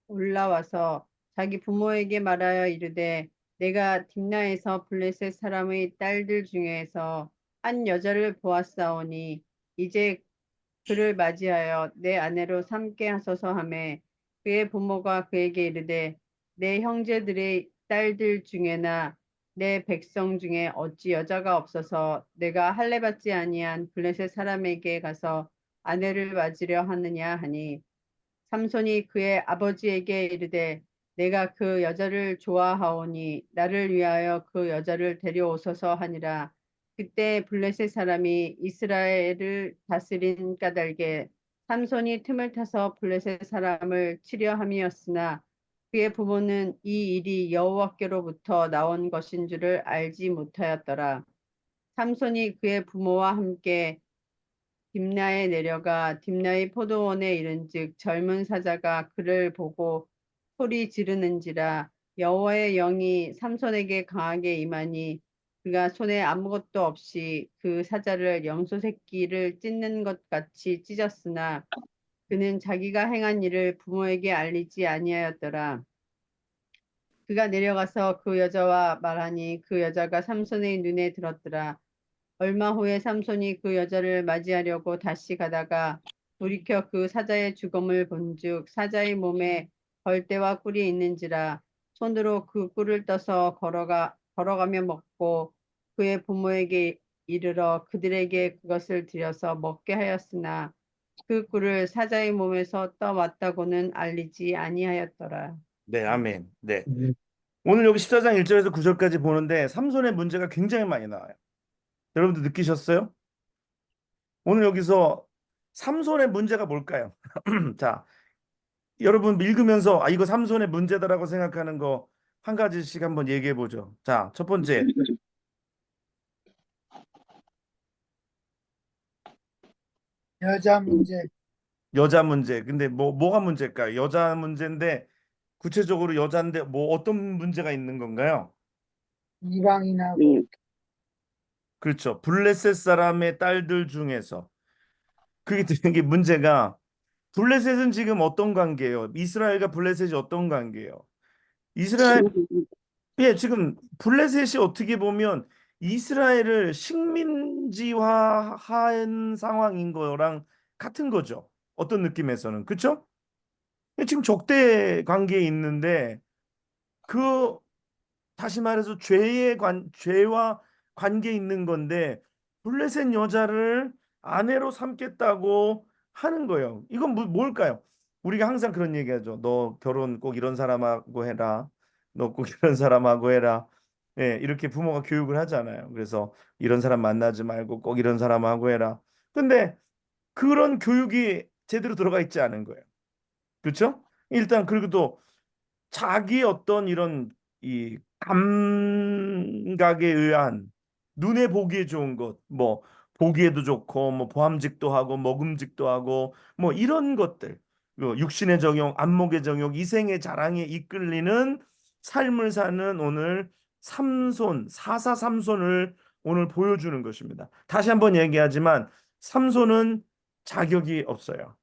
올라와서 자기 부모에게 말하여 이르되 내가 딥나에서 블레셋 사람의 딸들 중에서 한 여자를 보았사오니 이제 그를 맞이하여 내 아내로 삼게 하소서 하매 그의 부모가 그에게 이르되 내 형제들의 딸들 중에나 내 백성 중에 어찌 여자가 없어서 내가 할례 받지 아니한 블레셋 사람에게 가서 아내를 맞으려 하느냐 하니 삼손이 그의 아버지에게 이르되 내가 그 여자를 좋아하오니 나를 위하여 그 여자를 데려오소서 하니라. 그때 블레셋 사람이 이스라엘을 다스린 까닭에 삼손이 틈을 타서 블레셋 사람을 치려 함이었으나 그의 부모는 이 일이 여호와께로부터 나온 것인 줄을 알지 못하였더라. 삼손이 그의 부모와 함께 딥나에 내려가 딥나의 포도원에 이른즉 젊은 사자가 그를 보고 소리 지르는지라 여호와의 영이 삼손에게 강하게 임하니 그가 손에 아무것도 없이 그 사자를 염소 새끼를 찢는 것 같이 찢었으나 그는 자기가 행한 일을 부모에게 알리지 아니하였더라. 그가 내려가서 그 여자와 말하니 그 여자가 삼손의 눈에 들었더라. 얼마 후에 삼손이 그 여자를 맞이하려고 다시 가다가 돌이켜 그 사자의 죽음을 본즉 사자의 몸에 벌떼와 꿀이 있는지라 손으로 그 꿀을 떠서 걸어가며 먹고 그의 부모에게 이르러 그들에게 그것을 드려서 먹게 하였으나 그 꿀을 사자의 몸에서 떠왔다고는 알리지 아니하였더라. 네, 아멘. 네. 오늘 여기 14장 1절에서 9절까지 보는데 삼손의 문제가 굉장히 많이 나와요. 여러분들 느끼셨어요? 오늘 여기서 삼손의 문제가 뭘까요? 자, 여러분 읽으면서 이거 삼손의 문제다라고 생각하는 거 한 가지씩 한번 얘기해 보죠. 자, 첫 번째, 여자 문제, 여자 문제. 근데 뭐가 문제일까요? 여자 문제인데 구체적으로 여자인데 뭐 어떤 문제가 있는 건가요? 이방인하고 그렇죠. 블레셋 사람의 딸들 중에서 그게 되게 문제가 블레셋은 지금 어떤 관계예요? 이스라엘과 블레셋이 어떤 관계예요? 이스라엘 예, 지금 블레셋이 어떻게 보면 이스라엘을 식민지화한 상황인 거랑 같은 거죠. 어떤 느낌에서는. 그렇죠? 지금 적대 관계에 있는데 그 다시 말해서 죄와 관계 있는 건데 블레셋 여자를 아내로 삼겠다고 하는 거예요. 이건 뭘까요? 우리가 항상 그런 얘기하죠. 너 결혼 꼭 이런 사람하고 해라. 너 꼭 이런 사람하고 해라. 예, 이렇게 부모가 교육을 하잖아요. 그래서 이런 사람 만나지 말고 꼭 이런 사람하고 해라. 근데 그런 교육이 제대로 들어가 있지 않은 거예요. 그렇죠? 일단 그리고 또 자기 어떤 이런 이 감각에 의한 눈에 보기에 좋은 것, 뭐 보기에도 좋고 뭐 보암직도 하고 먹음직도 하고 뭐 이런 것들, 육신의 정욕, 안목의 정욕, 이생의 자랑에 이끌리는 삶을 사는 오늘 사사 삼손을 오늘 보여주는 것입니다. 다시 한번 얘기하지만 삼손은 자격이 없어요.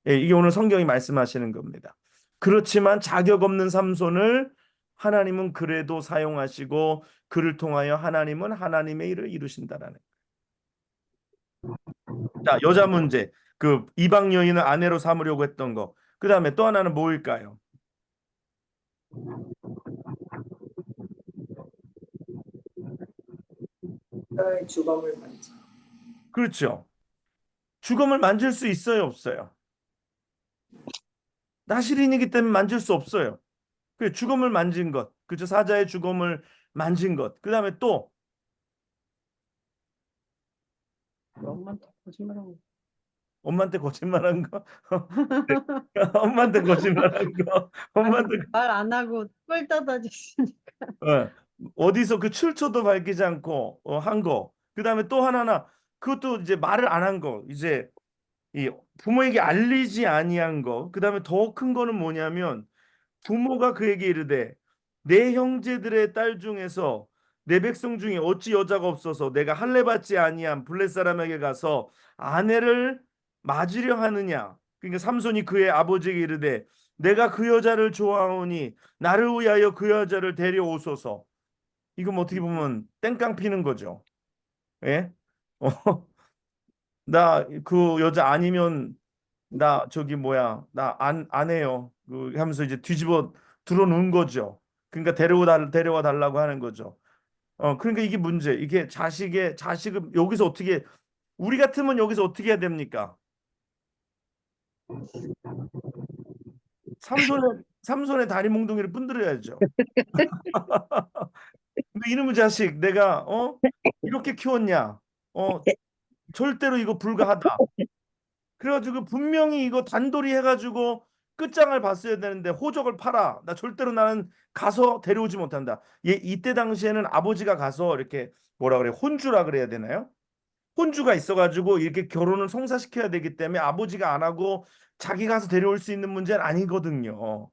예, 이게 오늘 성경이 말씀하시는 겁니다. 그렇지만 자격 없는 삼손을 하나님은 그래도 사용하시고 그를 통하여 하나님은 하나님의 일을 이루신다라는. 자, 여자 문제. 그 이방 여인을 아내로 삼으려고 했던 거. 그다음에 또 하나는 뭐일까요? 너의 주검을 만져. 그렇죠. 주검을 만질 수 있어요, 없어요? 나실인이기 때문에 만질 수 없어요. 그 주검을 만진 것. 그죠? 사자의 주검을 만진 것. 그다음에 또 엄마한테 거짓말하고. 엄마한테 거짓말한 거. 엄마한테 거짓말한 거. 엄마한테 말 안 하고 뿔 떠다녔으니. 어, 어디서 그 출처도 밝히지 않고 한 거. 그다음에 또 하나나 그것도 이제 말을 안 한 거. 이제 이 부모에게 알리지 아니한 거. 그다음에 더 큰 거는 뭐냐면 부모가 그에게 이르되 내 형제들의 딸 중에서 내 백성 중에 어찌 여자가 없어서 내가 할례 받지 아니한 블레 사람에게 가서 아내를 맞으려 하느냐. 그러니까 삼손이 그의 아버지에게 이르되 내가 그 여자를 좋아하오니 나를 위하여 그 여자를 데려오소서. 이건 어떻게 보면 땡깡 피는 거죠. 예? 어, 나 그 여자 아니면 나 저기 뭐야 나 안 해요. 그 하면서 이제 뒤집어 들어놓은 거죠. 그러니까 데려와 달라고 하는 거죠. 그러니까 이게 문제. 이게 자식을 여기서 어떻게 우리 같으면 여기서 어떻게 해야 됩니까? 삼손의 다리 몽둥이를 분들어야죠. 근데 이놈의 자식 내가 이렇게 키웠냐? 절대로 이거 불가하다. 그래가지고 분명히 이거 단돌이 해가지고 끝장을 봤어야 되는데 호적을 팔아. 나 절대로 나는 가서 데려오지 못한다. 이때 당시에는 아버지가 가서 이렇게 뭐라 그래 혼주라 그래야 되나요? 혼주가 있어가지고 이렇게 결혼을 성사시켜야 되기 때문에 아버지가 안 하고 자기 가서 데려올 수 있는 문제는 아니거든요.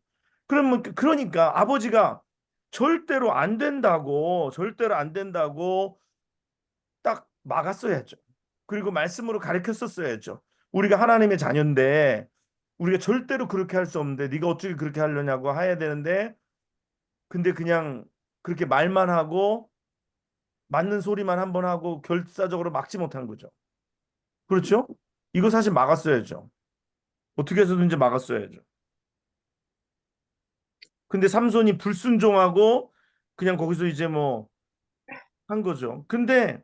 그러면 그러니까 아버지가 절대로 안 된다고 딱 막았어야죠. 그리고 말씀으로 가르쳤었어야죠. 우리가 하나님의 자녀인데 우리가 절대로 그렇게 할 수 없는데 네가 어떻게 그렇게 하려냐고 해야 되는데 근데 그냥 그렇게 말만 하고 맞는 소리만 한번 하고 결사적으로 막지 못한 거죠. 그렇죠? 이거 사실 막았어야죠. 어떻게 해서든지 막았어야죠. 근데 삼손이 불순종하고 그냥 거기서 이제 뭐 한 거죠. 근데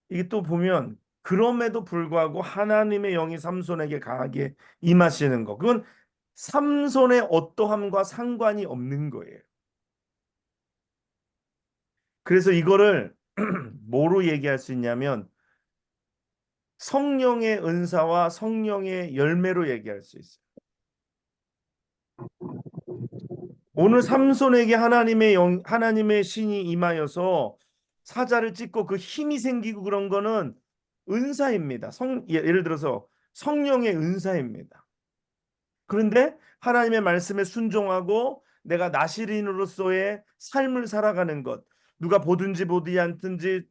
이게 또 보면 그럼에도 불구하고 하나님의 영이 삼손에게 강하게 임하시는 거. 그건 삼손의 어떠함과 상관이 없는 거예요. 그래서 이거를 뭐로 얘기할 수 있냐면 성령의 은사와 성령의 열매로 얘기할 수 있어요. 오늘 삼손에게 하나님의 신이 임하여서 사자를 찢고 그 힘이 생기고 그런 거는 은사입니다. 예를 들어서 성령의 은사입니다. 그런데 하나님의 말씀에 순종하고 내가 나시린으로서의 삶을 살아가는 것, 누가 보든지 보지 않든지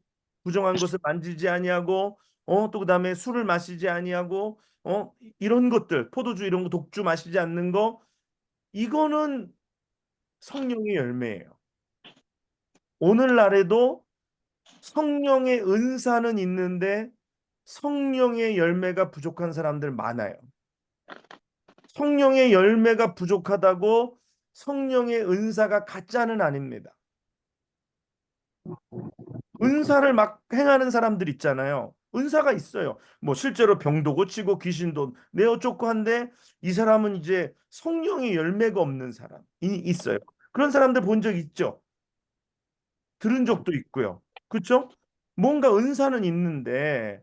부정한 것을 만지지 아니하고 또 그다음에 술을 마시지 아니하고 이런 것들, 포도주 이런 거 독주 마시지 않는 거 이거는 성령의 열매예요. 오늘날에도 성령의 은사는 있는데 성령의 열매가 부족한 사람들 많아요. 성령의 열매가 부족하다고 성령의 은사가 가짜는 아닙니다. 은사를 막 행하는 사람들 있잖아요. 은사가 있어요. 뭐 실제로 병도 고치고 귀신도 내어 쫓고 한데 이 사람은 이제 성령의 열매가 없는 사람이 있어요. 그런 사람들 본 적 있죠? 들은 적도 있고요. 그렇죠? 뭔가 은사는 있는데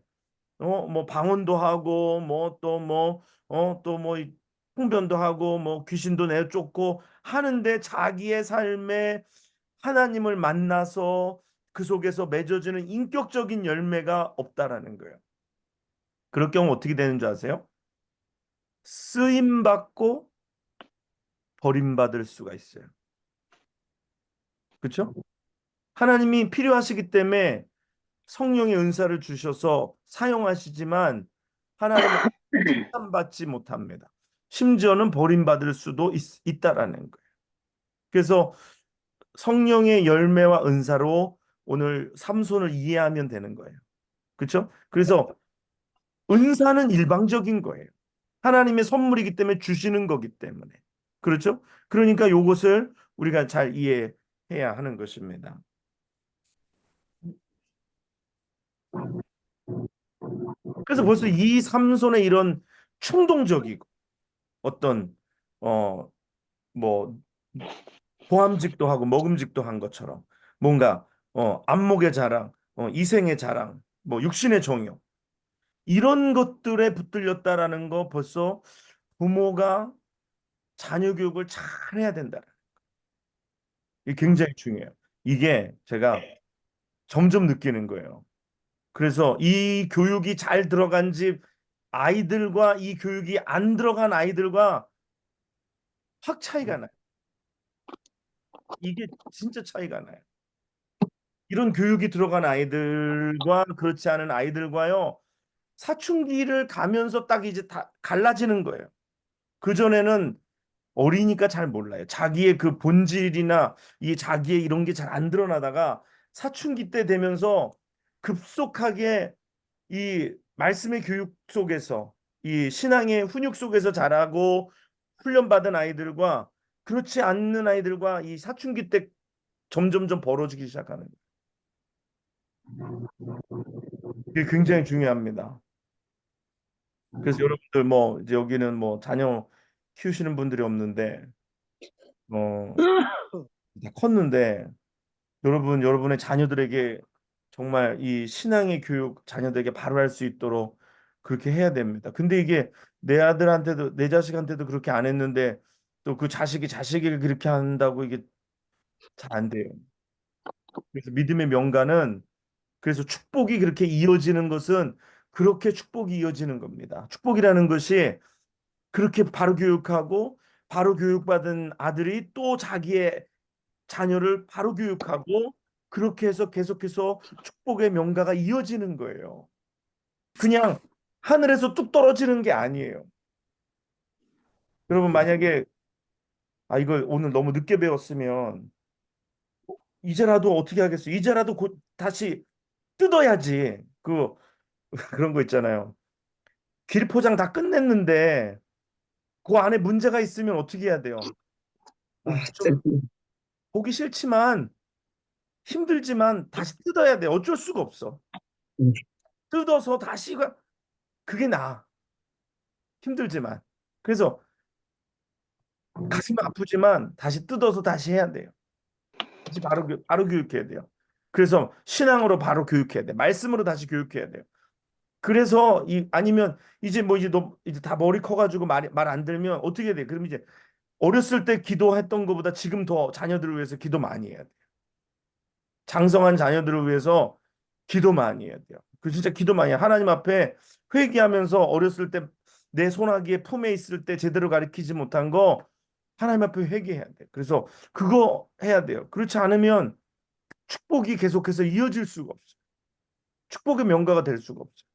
뭐 방언도 하고 뭐 또 뭐 통변도 하고 뭐 귀신도 내쫓고 하는데 자기의 삶에 하나님을 만나서 그 속에서 맺어지는 인격적인 열매가 없다라는 거예요. 그럴 경우 어떻게 되는 줄 아세요? 쓰임 받고 버림받을 수가 있어요. 그렇죠? 하나님이 필요하시기 때문에 성령의 은사를 주셔서 사용하시지만 하나님은 칭찬받지 못합니다. 심지어는 버림받을 수도 있다라는 거예요. 그래서 성령의 열매와 은사로 오늘 삼손을 이해하면 되는 거예요. 그렇죠? 그래서 은사는 일방적인 거예요. 하나님의 선물이기 때문에 주시는 거기 때문에. 그렇죠? 그러니까 이것을 우리가 잘 이해해야 하는 것입니다. 그래서 벌써 이 삼손의 이런 충동적이고 어떤 뭐 보암직도 하고 먹음직도 한 것처럼 뭔가 안목의 자랑, 이생의 자랑, 뭐 육신의 정욕 이런 것들에 붙들렸다라는 거 벌써 부모가 자녀 교육을 잘 해야 된다. 이게 굉장히 중요해요. 이게 제가 점점 느끼는 거예요. 그래서 이 교육이 잘 들어간 집 아이들과 이 교육이 안 들어간 아이들과 확 차이가 나요. 이게 진짜 차이가 나요. 이런 교육이 들어간 아이들과 그렇지 않은 아이들과요. 사춘기를 가면서 딱 이제 다 갈라지는 거예요. 그전에는 어리니까 잘 몰라요. 자기의 그 본질이나 이 자기의 이런 게 잘 안 드러나다가 사춘기 때 되면서 급속하게 이 말씀의 교육 속에서 이 신앙의 훈육 속에서 자라고 훈련받은 아이들과 그렇지 않는 아이들과 이 사춘기 때 점점점 벌어지기 시작하는 거예요. 그게 굉장히 중요합니다. 그래서 여러분들 뭐 이제 여기는 뭐 자녀 키우시는 분들이 없는데 다 컸는데 여러분의 자녀들에게 정말 이 신앙의 교육 자녀들에게 바로 할 수 있도록 그렇게 해야 됩니다. 근데 이게 내 아들한테도 내 자식한테도 그렇게 안 했는데 또 그 자식이 자식에게 그렇게 한다고 이게 잘 안 돼요. 그래서 믿음의 명가는 그래서 축복이 그렇게 이어지는 것은 그렇게 축복이 이어지는 겁니다. 축복이라는 것이 그렇게 바로 교육하고 바로 교육받은 아들이 또 자기의 자녀를 바로 교육하고 그렇게 해서 계속해서 축복의 명가가 이어지는 거예요. 그냥 하늘에서 뚝 떨어지는 게 아니에요. 여러분 만약에 이걸 오늘 너무 늦게 배웠으면 이제라도 어떻게 하겠어요? 이제라도 곧 다시 뜯어야지. 그런 거 있잖아요. 길포장 다 끝냈는데 그 안에 문제가 있으면 어떻게 해야 돼요? 좀 보기 싫지만 힘들지만 다시 뜯어야 돼. 어쩔 수가 없어. 뜯어서 다시가 그게 나아. 힘들지만. 그래서 가슴 아프지만 다시 뜯어서 다시 해야 돼요. 다시 바로 교육해야 돼요. 그래서 신앙으로 바로 교육해야 돼. 말씀으로 다시 교육해야 돼요. 그래서 아니면 이제 뭐 이제 너 이제 다 머리 커가지고 말 안 들면 어떻게 해야 돼? 그럼 이제 어렸을 때 기도했던 것보다 지금 더 자녀들을 위해서 기도 많이 해야 돼. 장성한 자녀들을 위해서 기도 많이 해야 돼요. 그 진짜 기도 많이 해. 하나님 앞에 회개하면서 어렸을 때 내 소나기에 품에 있을 때 제대로 가르치지 못한 거 하나님 앞에 회개해야 돼. 그래서 그거 해야 돼요. 그렇지 않으면 축복이 계속해서 이어질 수가 없어요. 축복의 명가가 될 수가 없어요.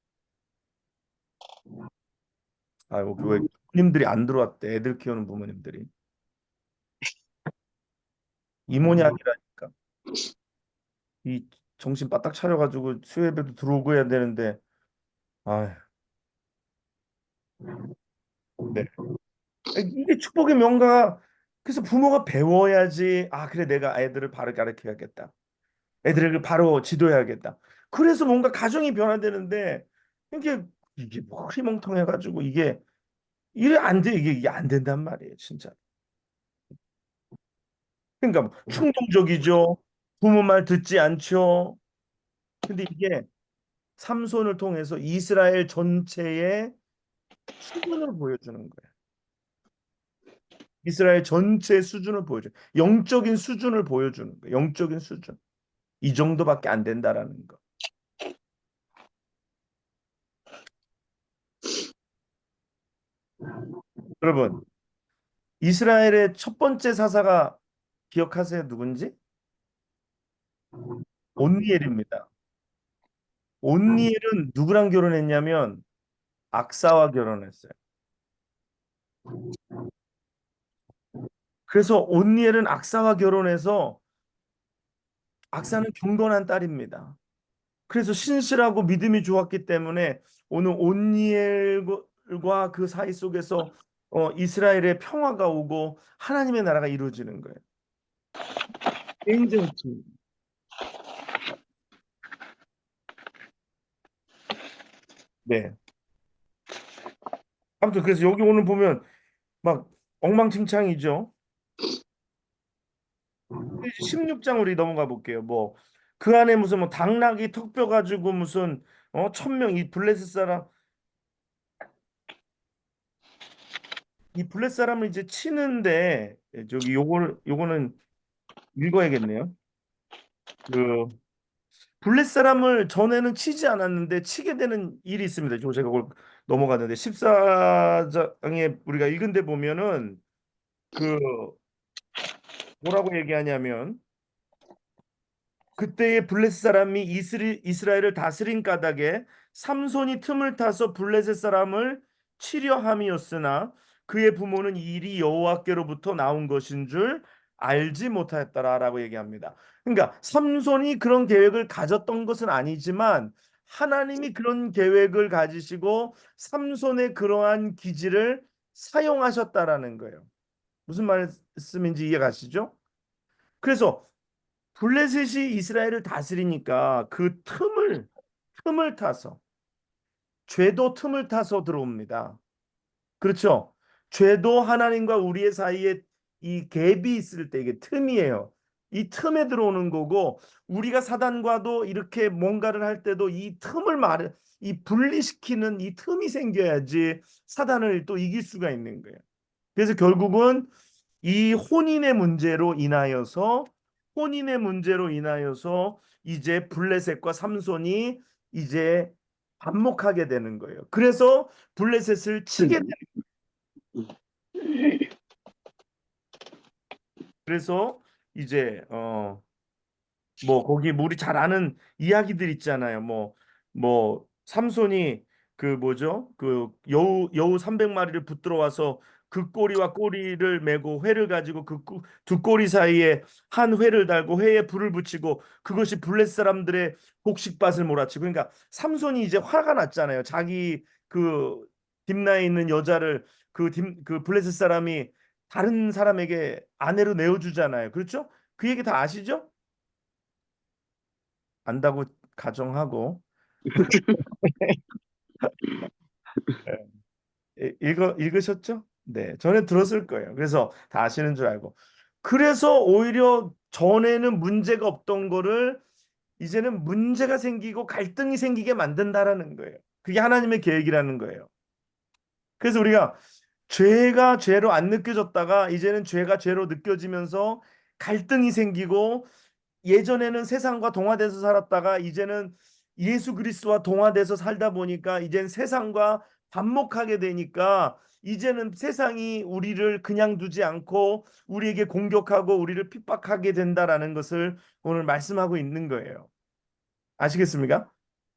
아이고 교회 부모님들이 안 들어왔대. 애들 키우는 부모님들이 이모니 아니라니까. 이 정신 바짝 차려가지고 수요예배도 들어오고 해야 되는데 아, 네. 이게 축복의 명가. 그래서 부모가 배워야지. 그래 내가 애들을 바로 가르쳐야겠다. 애들을 바로 지도해야겠다. 그래서 뭔가 가정이 변화되는데 이게 뭐 흐리멍텅해가지고 이게 안 돼. 이게 안 된단 말이에요, 진짜. 그러니까 뭐 충동적이죠. 부모 말 듣지 않죠. 근데 이게 삼손을 통해서 이스라엘 전체의 수준을 보여주는 거예요. 이스라엘 전체 수준을 보여줘. 영적인 수준을 보여주는 거예요. 영적인 수준. 이 정도밖에 안 된다라는 거. 여러분, 이스라엘의 첫 번째 사사가 기억하세요? 누군지? 온니엘입니다. 온니엘은 누구랑 결혼했냐면 악사와 결혼했어요. 그래서 온니엘은 악사와 결혼해서 악사는 경건한 딸입니다. 그래서 신실하고 믿음이 좋았기 때문에 오늘 온니엘과 그 사이 속에서 이스라엘의 평화가 오고 하나님의 나라가 이루어지는 거예요. 굉장히 네. 아무튼 그래서 여기 오늘 보면 막 엉망진창이죠. 16장 우리 넘어가 볼게요. 뭐 그 안에 무슨 뭐 당나귀 턱뼈 가지고 무슨 1,000명 이 블레셋 사람 이 블레셋 사람을 이제 치는데 저기 요거는 읽어야겠네요. 그 블레셋 사람을 전에는 치지 않았는데 치게 되는 일이 있습니다. 제가 그걸 넘어갔는데 14장에 우리가 읽은 데 보면은 그 뭐라고 얘기하냐면 그때의 블레셋 사람이 이스라엘을 다스린 까닭에 삼손이 틈을 타서 블레셋 사람을 치려 함이었으나 그의 부모는 이 일이 여호와께로부터 나온 것인 줄 알지 못하였더라라고 얘기합니다. 그러니까 삼손이 그런 계획을 가졌던 것은 아니지만 하나님이 그런 계획을 가지시고 삼손의 그러한 기질을 사용하셨다라는 거예요. 무슨 말씀인지 이해가시죠? 그래서 블레셋이 이스라엘을 다스리니까 그 틈을 타서 죄도 틈을 타서 들어옵니다. 그렇죠? 죄도 하나님과 우리의 사이에 이 갭이 있을 때 이게 틈이에요. 이 틈에 들어오는 거고 우리가 사단과도 이렇게 뭔가를 할 때도 이 틈을 이 분리시키는 이 틈이 생겨야지 사단을 또 이길 수가 있는 거예요. 그래서 결국은 이 혼인의 문제로 인하여서 이제 블레셋과 삼손이 이제 반목하게 되는 거예요. 그래서 블레셋을 치게 되는 그래서 이제 뭐 거기 우리 잘 아는 이야기들 있잖아요. 뭐 삼손이 그 뭐죠? 그 여우 300마리를 붙들어 와서 그 꼬리와 꼬리를 메고 회를 가지고 그 두 꼬리 사이에 한 회를 달고 회에 불을 붙이고 그것이 블레셋 사람들의 곡식밭을 몰아치고 그러니까 삼손이 이제 화가 났잖아요. 자기 그 딥나에 있는 여자를 그 블레셋 사람이 다른 사람에게 아내로 내어주잖아요. 그렇죠? 그 얘기 다 아시죠? 안다고 가정하고 읽으셨죠? 네, 전에 들었을 거예요. 그래서 다 아시는 줄 알고. 그래서 오히려 전에는 문제가 없던 거를 이제는 문제가 생기고 갈등이 생기게 만든다라는 거예요. 그게 하나님의 계획이라는 거예요. 그래서 우리가 죄가 죄로 안 느껴졌다가 이제는 죄가 죄로 느껴지면서 갈등이 생기고 예전에는 세상과 동화돼서 살았다가 이제는 예수 그리스도와 동화돼서 살다 보니까 이제는 세상과 반목하게 되니까 이제는 세상이 우리를 그냥 두지 않고 우리에게 공격하고 우리를 핍박하게 된다라는 것을 오늘 말씀하고 있는 거예요. 아시겠습니까?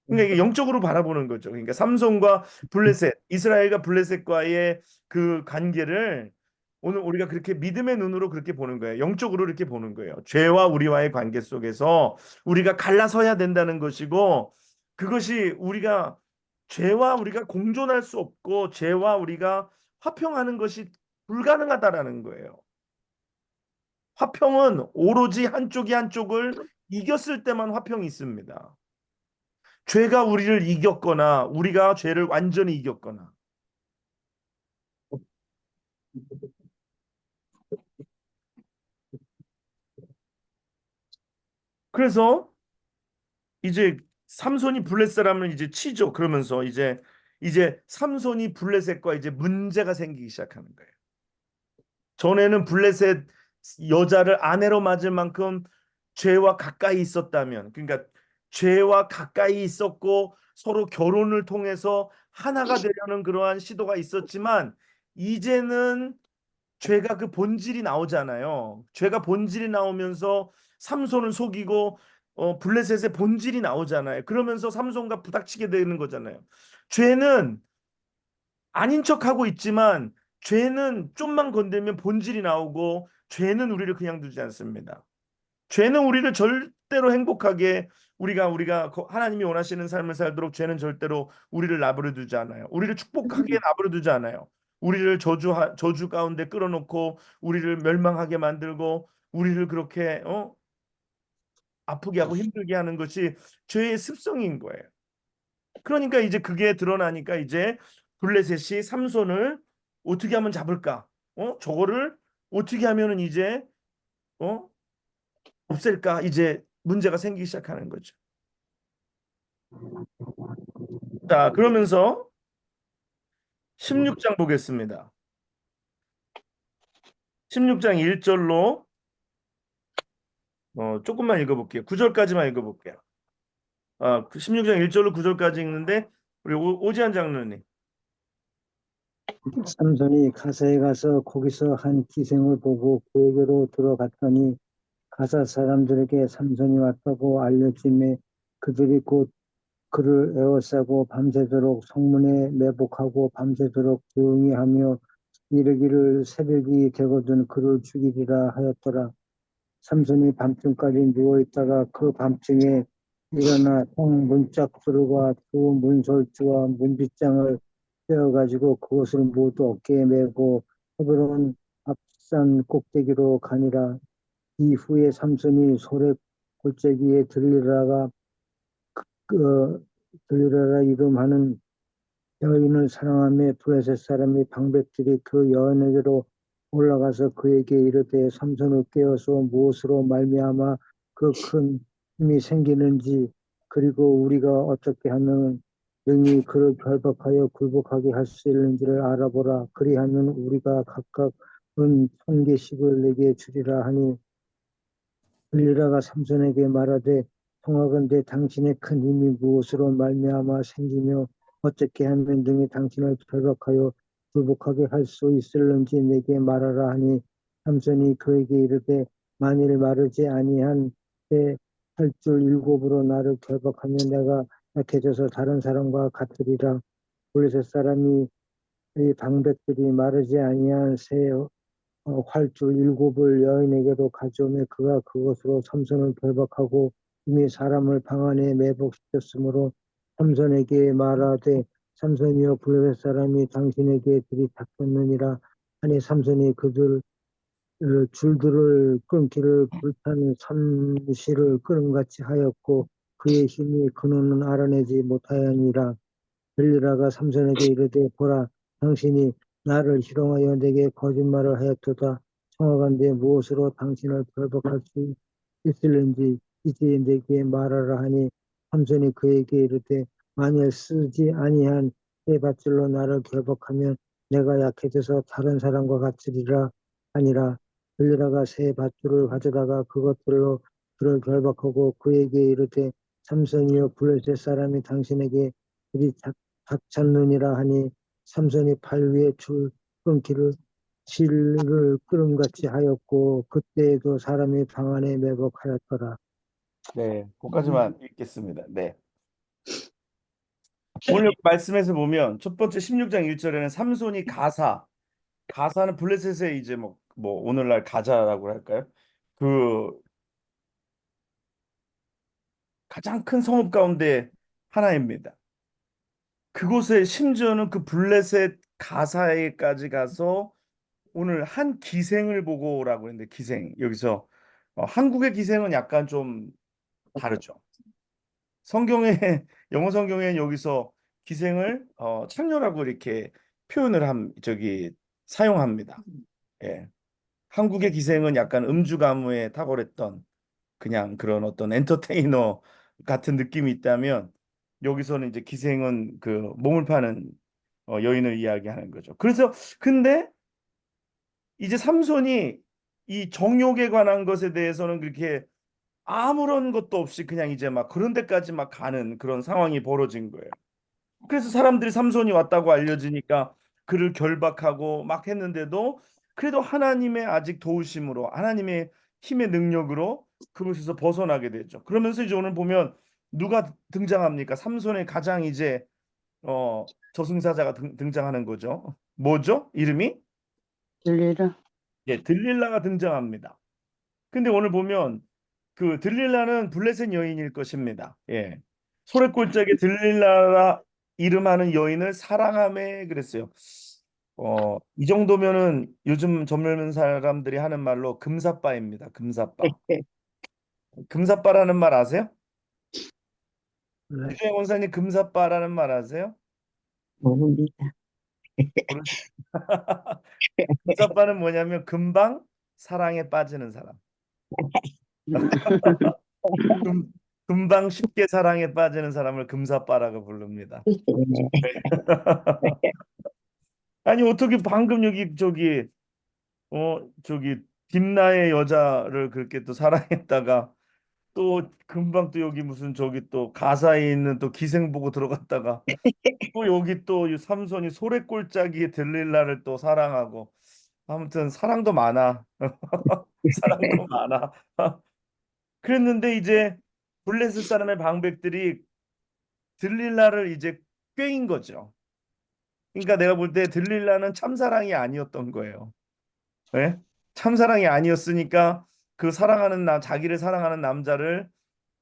그러니까 이게 영적으로 바라보는 거죠. 그러니까 삼손과 블레셋, 이스라엘과 블레셋과의 그 관계를 오늘 우리가 그렇게 믿음의 눈으로 그렇게 보는 거예요. 영적으로 이렇게 보는 거예요. 죄와 우리와의 관계 속에서 우리가 갈라서야 된다는 것이고 그것이 죄와 우리가 공존할 수 없고 죄와 우리가 화평하는 것이 불가능하다라는 거예요. 화평은 오로지 한쪽이 한쪽을 이겼을 때만 화평이 있습니다. 죄가 우리를 이겼거나 우리가 죄를 완전히 이겼거나 그래서 이제 삼손이 블레셋 사람을 이제 치죠. 그러면서 이제 삼손이 블레셋과 이제 문제가 생기기 시작하는 거예요. 전에는 블레셋 여자를 아내로 맞을 만큼 죄와 가까이 있었다면 그러니까 죄와 가까이 있었고 서로 결혼을 통해서 하나가 되려는 그러한 시도가 있었지만 이제는 죄가 그 본질이 나오잖아요. 죄가 본질이 나오면서 삼손을 속이고 블레셋의 본질이 나오잖아요. 그러면서 삼손과 부닥치게 되는 거잖아요. 죄는 아닌 척하고 있지만 죄는 좀만 건들면 본질이 나오고 죄는 우리를 그냥 두지 않습니다. 죄는 우리를 절대로 행복하게 하나님이 원하시는 삶을 살도록 죄는 절대로 우리를 나부려 두지 않아요. 우리를 축복하게 나부려 두지 않아요. 우리를 저주 가운데 끌어놓고 우리를 멸망하게 만들고 우리를 그렇게 아프게 하고 힘들게 하는 것이 죄의 습성인 거예요. 그러니까 이제 그게 드러나니까 이제 블레셋이 삼손을 어떻게 하면 잡을까? 저거를 어떻게 하면은 이제 어? 없앨까? 이제 문제가 생기기 시작하는 거죠. 자, 그러면서 16장 보겠습니다. 16장 1절로 조금만 읽어볼게요. 9절까지만 읽어볼게요. 16장 1절로 9절까지 읽는데 우리 오지한 장로님. 삼손이 가사에 가서 거기서 한 기생을 보고 그에게로 들어갔더니 가사 사람들에게 삼손이 왔다고 알려짐에 그들이 곧 그를 에워싸고 밤새도록 성문에 매복하고 밤새도록 조용히 하며 이르기를 새벽이 되거든 그를 죽이리라 하였더라. 삼손이 밤중까지 누워 있다가 그 밤중에 일어나 성 문짝들과 두 문설주와 문빗장을 떼어가지고 그것을 모두 어깨에 메고 헤브론 앞산 꼭대기로 가니라. 이후에 삼손이 소래 골짜기에 들리라라 이름하는 여인을 사랑하며 블레셋 사람의 방백들이 그 여인에게로 올라가서 그에게 이르되 삼손을 깨어서 무엇으로 말미암아 그 큰 힘이 생기는지 그리고 우리가 어떻게 하면 능히 그를 결박하여 굴복하게 할 수 있는지를 알아보라. 그리하면 우리가 각각 은 1000개씩을 내게 주리라 하니 들리라가 삼손에게 말하되 청하건대 당신의 큰 힘이 무엇으로 말미암아 생기며 어떻게 하면 능히 당신을 결박하여 굴복하게 할 수 있을는지 내게 말하라 하니 삼손이 그에게 이르되 만일 마르지 아니한 때 할 줄 일곱으로 나를 결박하면 내가 약해져서 다른 사람과 같으리라. 블레셋 사람이 이 방백들이 마르지 아니한 새 활주 일곱을 여인에게로 가져오매 그가 그것으로 삼손을 결박하고 이미 사람을 방 안에 매복시켰으므로 삼손에게 말하되 삼손이여 블레셋 사람이 당신에게 들이닥쳤느니라 하니 삼손이 그들 줄들을 끊기를 불타는 삼시를 끄름같이 하였고 그의 힘이 근원은 알아내지 못하였니라. 들리라가 삼손에게 이르되 보라 당신이 나를 희롱하여 내게 거짓말을 하였도다. 청하건대 무엇으로 당신을 결박할 수 있을는지 이제 내게 말하라 하니 삼손이 그에게 이르되 만일 쓰지 아니한 새 밧줄로 나를 결박하면 내가 약해져서 다른 사람과 같으리라 하니라. 들리라가 새 밧줄을 가져다가 그것들로 그를 결박하고 그에게 이르되 삼손이여 블레셋 사람이 당신에게 닥쳤느니라 하니 삼손이 팔 위에 줄 끊기를 실을 끄름같이 하였고 그때에도 사람이 방 안에 매복하였더라. 네, 거기까지만 읽겠습니다. 네. 오늘 말씀에서 보면 첫 번째 16장 1절에는 삼손이 가사는 블레셋의 이제 뭐 오늘날 가자라고 할까요? 그 가장 큰 성읍 가운데 하나입니다. 그곳에 심지어는 그 블레셋 가사에까지 가서 오늘 한 기생을 보고라고 했는데 기생 여기서 한국의 기생은 약간 좀 다르죠. 성경에 영어 성경에 여기서 기생을 창녀라고 이렇게 표현을 사용합니다. 예. 한국의 기생은 약간 음주 가무에 탁월했던 그냥 그런 어떤 엔터테이너 같은 느낌이 있다면 여기서는 이제 기생은 그 몸을 파는 여인을 이야기하는 거죠. 그래서 근데 이제 삼손이 이 정욕에 관한 것에 대해서는 그렇게 아무런 것도 없이 그냥 이제 막 그런 데까지 막 가는 그런 상황이 벌어진 거예요. 그래서 사람들이 삼손이 왔다고 알려지니까 그를 결박하고 막 했는데도 그래도 하나님의 아직 도우심으로 하나님의 힘의 능력으로 그곳에서 벗어나게 되죠. 그러면서 이제 오늘 보면 누가 등장합니까? 삼손의 가장 이제 저승사자가 등장하는 거죠. 뭐죠? 이름이? 들리라. 예, 들릴라가 등장합니다. 근데 오늘 보면 그 들릴라는 블레셋 여인일 것입니다. 예. 소래골짜기에 들릴라라 이름하는 여인을 사랑함에 그랬어요. 이 정도면은 요즘 젊은 사람들이 하는 말로 금사빠입니다. 금사빠. 금사빠라는 말 아세요? 네. 유정혜 원사님 금사빠라는 말 아세요? 모릅니다. 금사빠는 뭐냐면 금방 사랑에 빠지는 사람. 금, 금방 쉽게 사랑에 빠지는 사람을 금사빠라고 부릅니다. 아니 어떻게 방금 여기 저기 딥나의 여자를 그렇게 또 사랑했다가 또 금방 또 여기 무슨 저기 또 가사에 있는 또 기생 보고 들어갔다가 또 여기 또 이 삼손이 소래골짜기에 들릴라를 또 사랑하고 아무튼 사랑도 많아. 사랑도 많아. 그랬는데 이제 블레셋 사람의 방백들이 들릴라를 이제 꾀인 거죠. 그러니까 내가 볼 때 들릴라는 참사랑이 아니었던 거예요. 예? 참사랑이 아니었으니까 그 자기를 사랑하는 남자를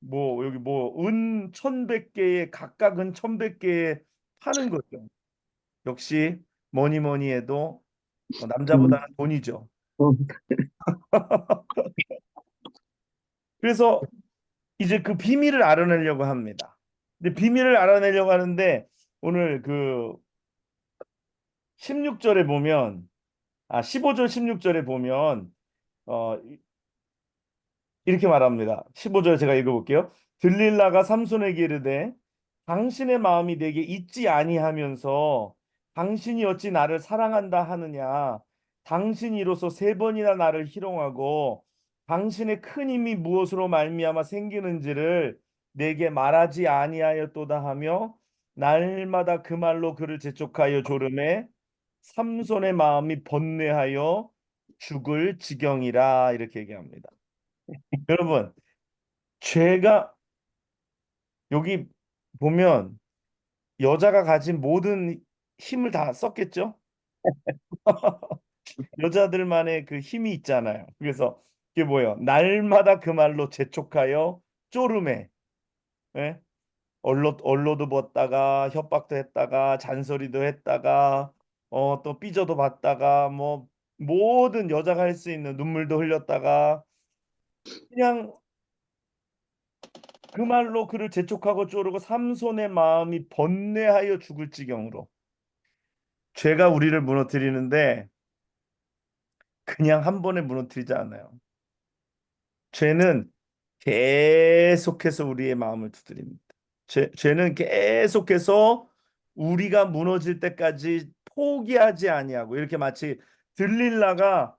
뭐 여기 뭐 은 1,100개에 각각 은 1,100개에 파는 거죠. 역시 뭐니 뭐니 해도 남자보다는 돈이죠. 그래서 이제 그 비밀을 알아내려고 합니다. 근데 비밀을 알아내려고 하는데 오늘 그 16절에 보면 15절 16절에 보면 어 이렇게 말합니다. 15절 제가 읽어볼게요. 들릴라가 삼손에게 이르되 당신의 마음이 내게 있지 아니하면서 당신이 어찌 나를 사랑한다 하느냐. 당신이 이로써 3번이나 나를 희롱하고 당신의 큰 힘이 무엇으로 말미암아 생기는지를 내게 말하지 아니하였도다 하며 날마다 그 말로 그를 재촉하여 조름에 삼손의 마음이 번뇌하여 죽을 지경이라 이렇게 얘기합니다. 여러분, 죄가 여기 보면 여자가 가진 모든 힘을 다 썼겠죠? 여자들만의 그 힘이 있잖아요. 그래서 이게 뭐예요? 날마다 그 말로 재촉하여 쪼르매. 예? 얼로도 벗다가 협박도 했다가 잔소리도 했다가 또 삐져도 봤다가 뭐 모든 여자가 할 수 있는 눈물도 흘렸다가 그냥 그 말로 그를 재촉하고 쪼르고 삼손의 마음이 번뇌하여 죽을 지경으로 죄가 우리를 무너뜨리는데 그냥 한 번에 무너뜨리지 않아요. 죄는 계속해서 우리의 마음을 두드립니다. 죄는 계속해서 우리가 무너질 때까지 포기하지 아니하고 이렇게 마치 들릴라가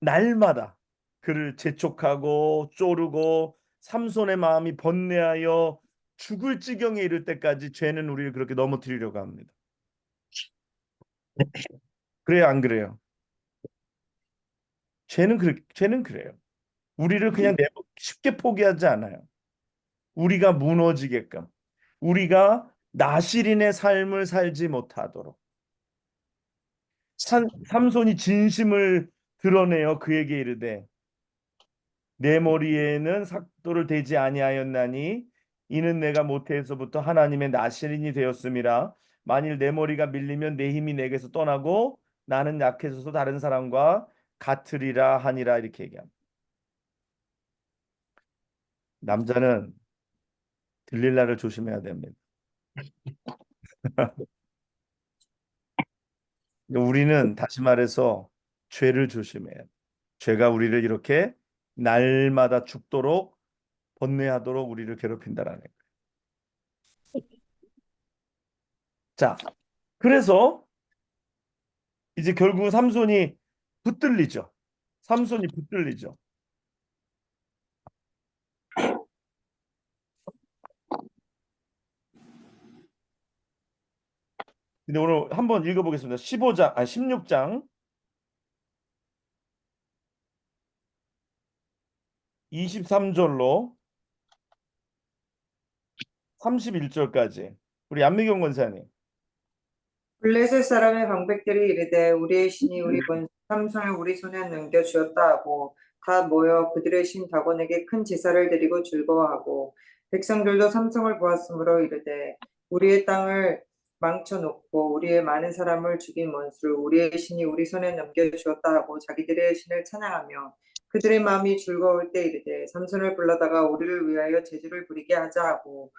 날마다 그를 재촉하고 쪼르고 삼손의 마음이 번뇌하여 죽을 지경에 이를 때까지 죄는 우리를 그렇게 넘어뜨리려고 합니다. 그래요, 안 그래요? 죄는 그래요. 우리를 그냥 쉽게 포기하지 않아요. 우리가 무너지게끔, 우리가 나시린의 삶을 살지 못하도록. 삼손이 진심을 드러내어 그에게 이르되 내 머리에는 삭도를 대지 아니하였나니 이는 내가 모태에서부터 하나님의 나시린이 되었음이라. 만일 내 머리가 밀리면 내 힘이 내게서 떠나고 나는 약해져서 다른 사람과 같으리라 하니라 이렇게 얘기합니다. 남자는 들릴라를 조심해야 됩니다. 우리는 다시 말해서 죄를 조심해야 돼요. 죄가 우리를 이렇게 날마다 죽도록 번뇌하도록 우리를 괴롭힌다라는 거예요. 자, 그래서 이제 결국 삼손이 붙들리죠. 삼손이 붙들리죠. 근데 오늘 한번 읽어보겠습니다. 16장 23절로 31절까지 우리 안미경 권사님. 블레셋 사람의 방백들이 이르되 우리의 신이 우리 본 삼손을 우리 손에 넘겨주었다 하고 다 모여 그들의 신 다곤에게 큰 제사를 드리고 즐거워하고 백성들도 삼손을 보았으므로 이르되 우리의 땅을 망쳐놓고 우리의 많은 사람을 죽인 원수를 우리의 신이 우리 손에 넘겨주었다 하고 자기들의 신을 찬양하며 그들의 마음이 즐거울 때 이르되 삼손을 불러다가 우리를 위하여 제주를 부리게 하자 하고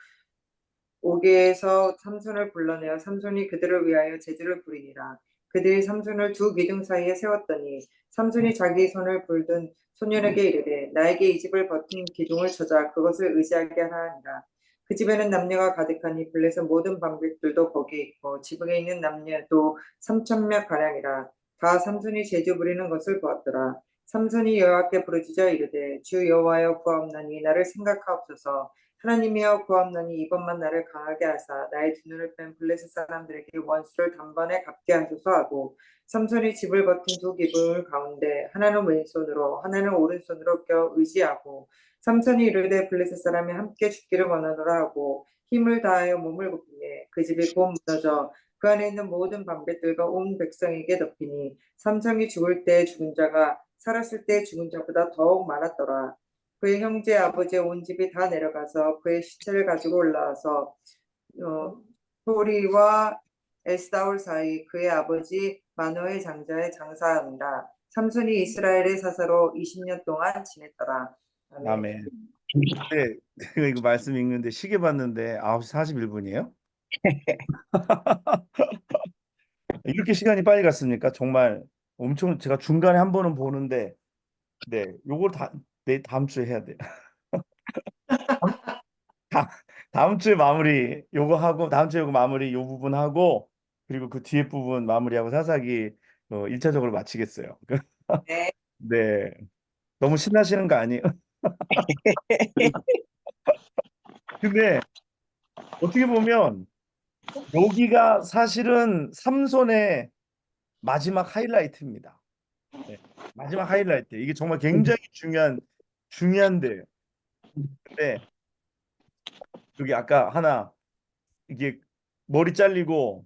오게에서 삼손을 불러내어 삼손이 그들을 위하여 제주를 부리니라. 그들이 삼손을 두 기둥 사이에 세웠더니 삼손이 자기 손을 불든 소년에게 이르되 나에게 이 집을 버틴 기둥을 쳐자 그것을 의지하게 하니라. 그 집에는 남녀가 가득하니 블레셋 모든 방백들도 거기에 있고 지붕에 있는 남녀도 3,000명 가량이라. 다 삼손이 제주 부리는 것을 보았더라. 삼손이 여호와께 부르짖어 이르되 주 여호와여 구하옵나니 나를 생각하옵소서. 하나님이여 구하옵나니 이번만 나를 강하게 하사 나의 두 눈을 뺀 블레셋 사람들에게 원수를 단번에 갚게 하소서 하고 삼손이 집을 버틴 두 기둥 가운데 하나는 왼손으로 하나는 오른손으로 껴 의지하고 삼손이 이르되 블레셋 사람이 함께 죽기를 원하노라 하고 힘을 다하여 몸을 굽히매 그 집이 곧 무너져 그 안에 있는 모든 방백들과 온 백성에게 덮이니 삼손이 죽을 때 죽은 자가 살았을 때 죽은 자보다 더욱 많았더라. 그의 형제 아버지의 온 집이 다 내려가서 그의 시체를 가지고 올라와서 소리와 에스다올 사이 그의 아버지 마노의 장자에 장사합니다. 삼손이 이스라엘의 사사로 20년 동안 지냈더라. 아멘. 아멘. 네, 이거 말씀 읽는데 시계 봤는데 9시 41분이에요? 이렇게 시간이 빨리 갔습니까? 정말 엄청 제가 중간에 한 번은 보는데 네, 요걸 다음 주에 해야 돼요. 다, 다음 주에 마무리 요거 하고 다음 주에 요거 마무리 요 부분 하고 그리고 그 뒤에 부분 마무리하고 사사기 1차적으로 마치겠어요. 네. 네. 너무 신나시는 거 아니에요? 근데 어떻게 보면 여기가 사실은 삼손의 마지막 하이라이트입니다. 네. 마지막 하이라이트. 이게 정말 굉장히 중요한데요. 근데 여기 아까 하나 이게 머리 잘리고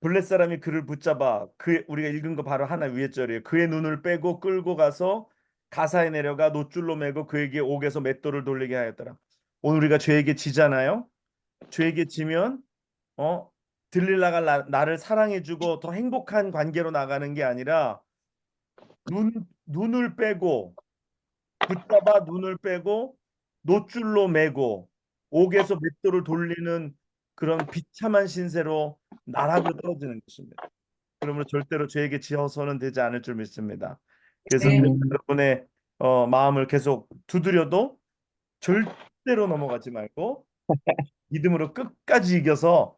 블렛 사람이 그를 붙잡아 우리가 읽은 거 바로 하나 위에 절이에요. 그의 눈을 빼고 끌고 가서 가사에 내려가 노줄로 매고 그에게 옥에서 맷돌을 돌리게 하였더라. 오늘 우리가 죄에게 지잖아요. 죄에게 지면 들릴라가 나를 사랑해주고 더 행복한 관계로 나가는 게 아니라 눈을 빼고 붙잡아 눈을 빼고 노줄로 매고 옥에서 맷돌을 돌리는 그런 비참한 신세로 나락으로 떨어지는 것입니다. 그러므로 절대로 죄에게 지어서는 되지 않을 줄 믿습니다. 그래서 네. 여러분의 마음을 계속 두드려도 절대로 넘어가지 말고 믿음으로 끝까지 이겨서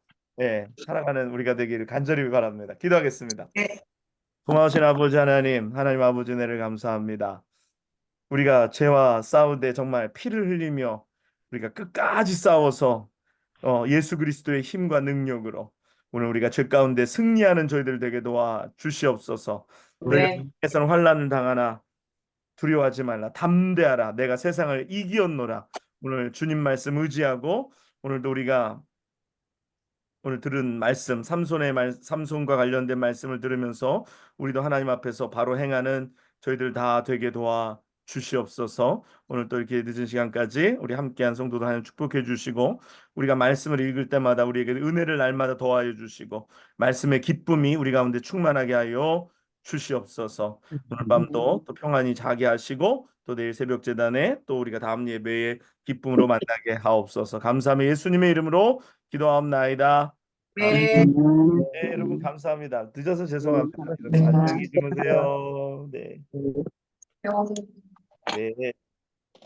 살아가는 우리가 되기를 간절히 바랍니다. 기도하겠습니다. 네. 고마우신 아버지 하나님 아버지 은혜를 감사합니다. 우리가 죄와 싸울 때 정말 피를 흘리며 우리가 끝까지 싸워서 예수 그리스도의 힘과 능력으로 오늘 우리가 죄 가운데 승리하는 저희들 되게 도와 주시옵소서. 너희가 네. 세상에서는 환난을 당하나 두려워하지 말라. 담대하라. 내가 세상을 이기었노라. 오늘 주님 말씀 의지하고 오늘도 우리가 오늘 들은 말씀 삼손과 관련된 말씀을 들으면서 우리도 하나님 앞에서 바로 행하는 저희들 다 되게 도와 주시옵소서. 오늘 또 이렇게 늦은 시간까지 우리 함께한 성도도 하나님 축복해 주시고 우리가 말씀을 읽을 때마다 우리에게 은혜를 날마다 더하여 주시고 말씀의 기쁨이 우리 가운데 충만하게 하여 주시옵소서. 오늘 밤도 또 평안히 자게 하시고 또 내일 새벽 제단에 또 우리가 다음 예배에 기쁨으로 만나게 하옵소서. 감사하며 예수님의 이름으로 기도하옵나이다. 아멘. 네. 네, 여러분 감사합니다. 늦어서 죄송합니다. 여러분 안녕히 주무세요. 네. 병원 네.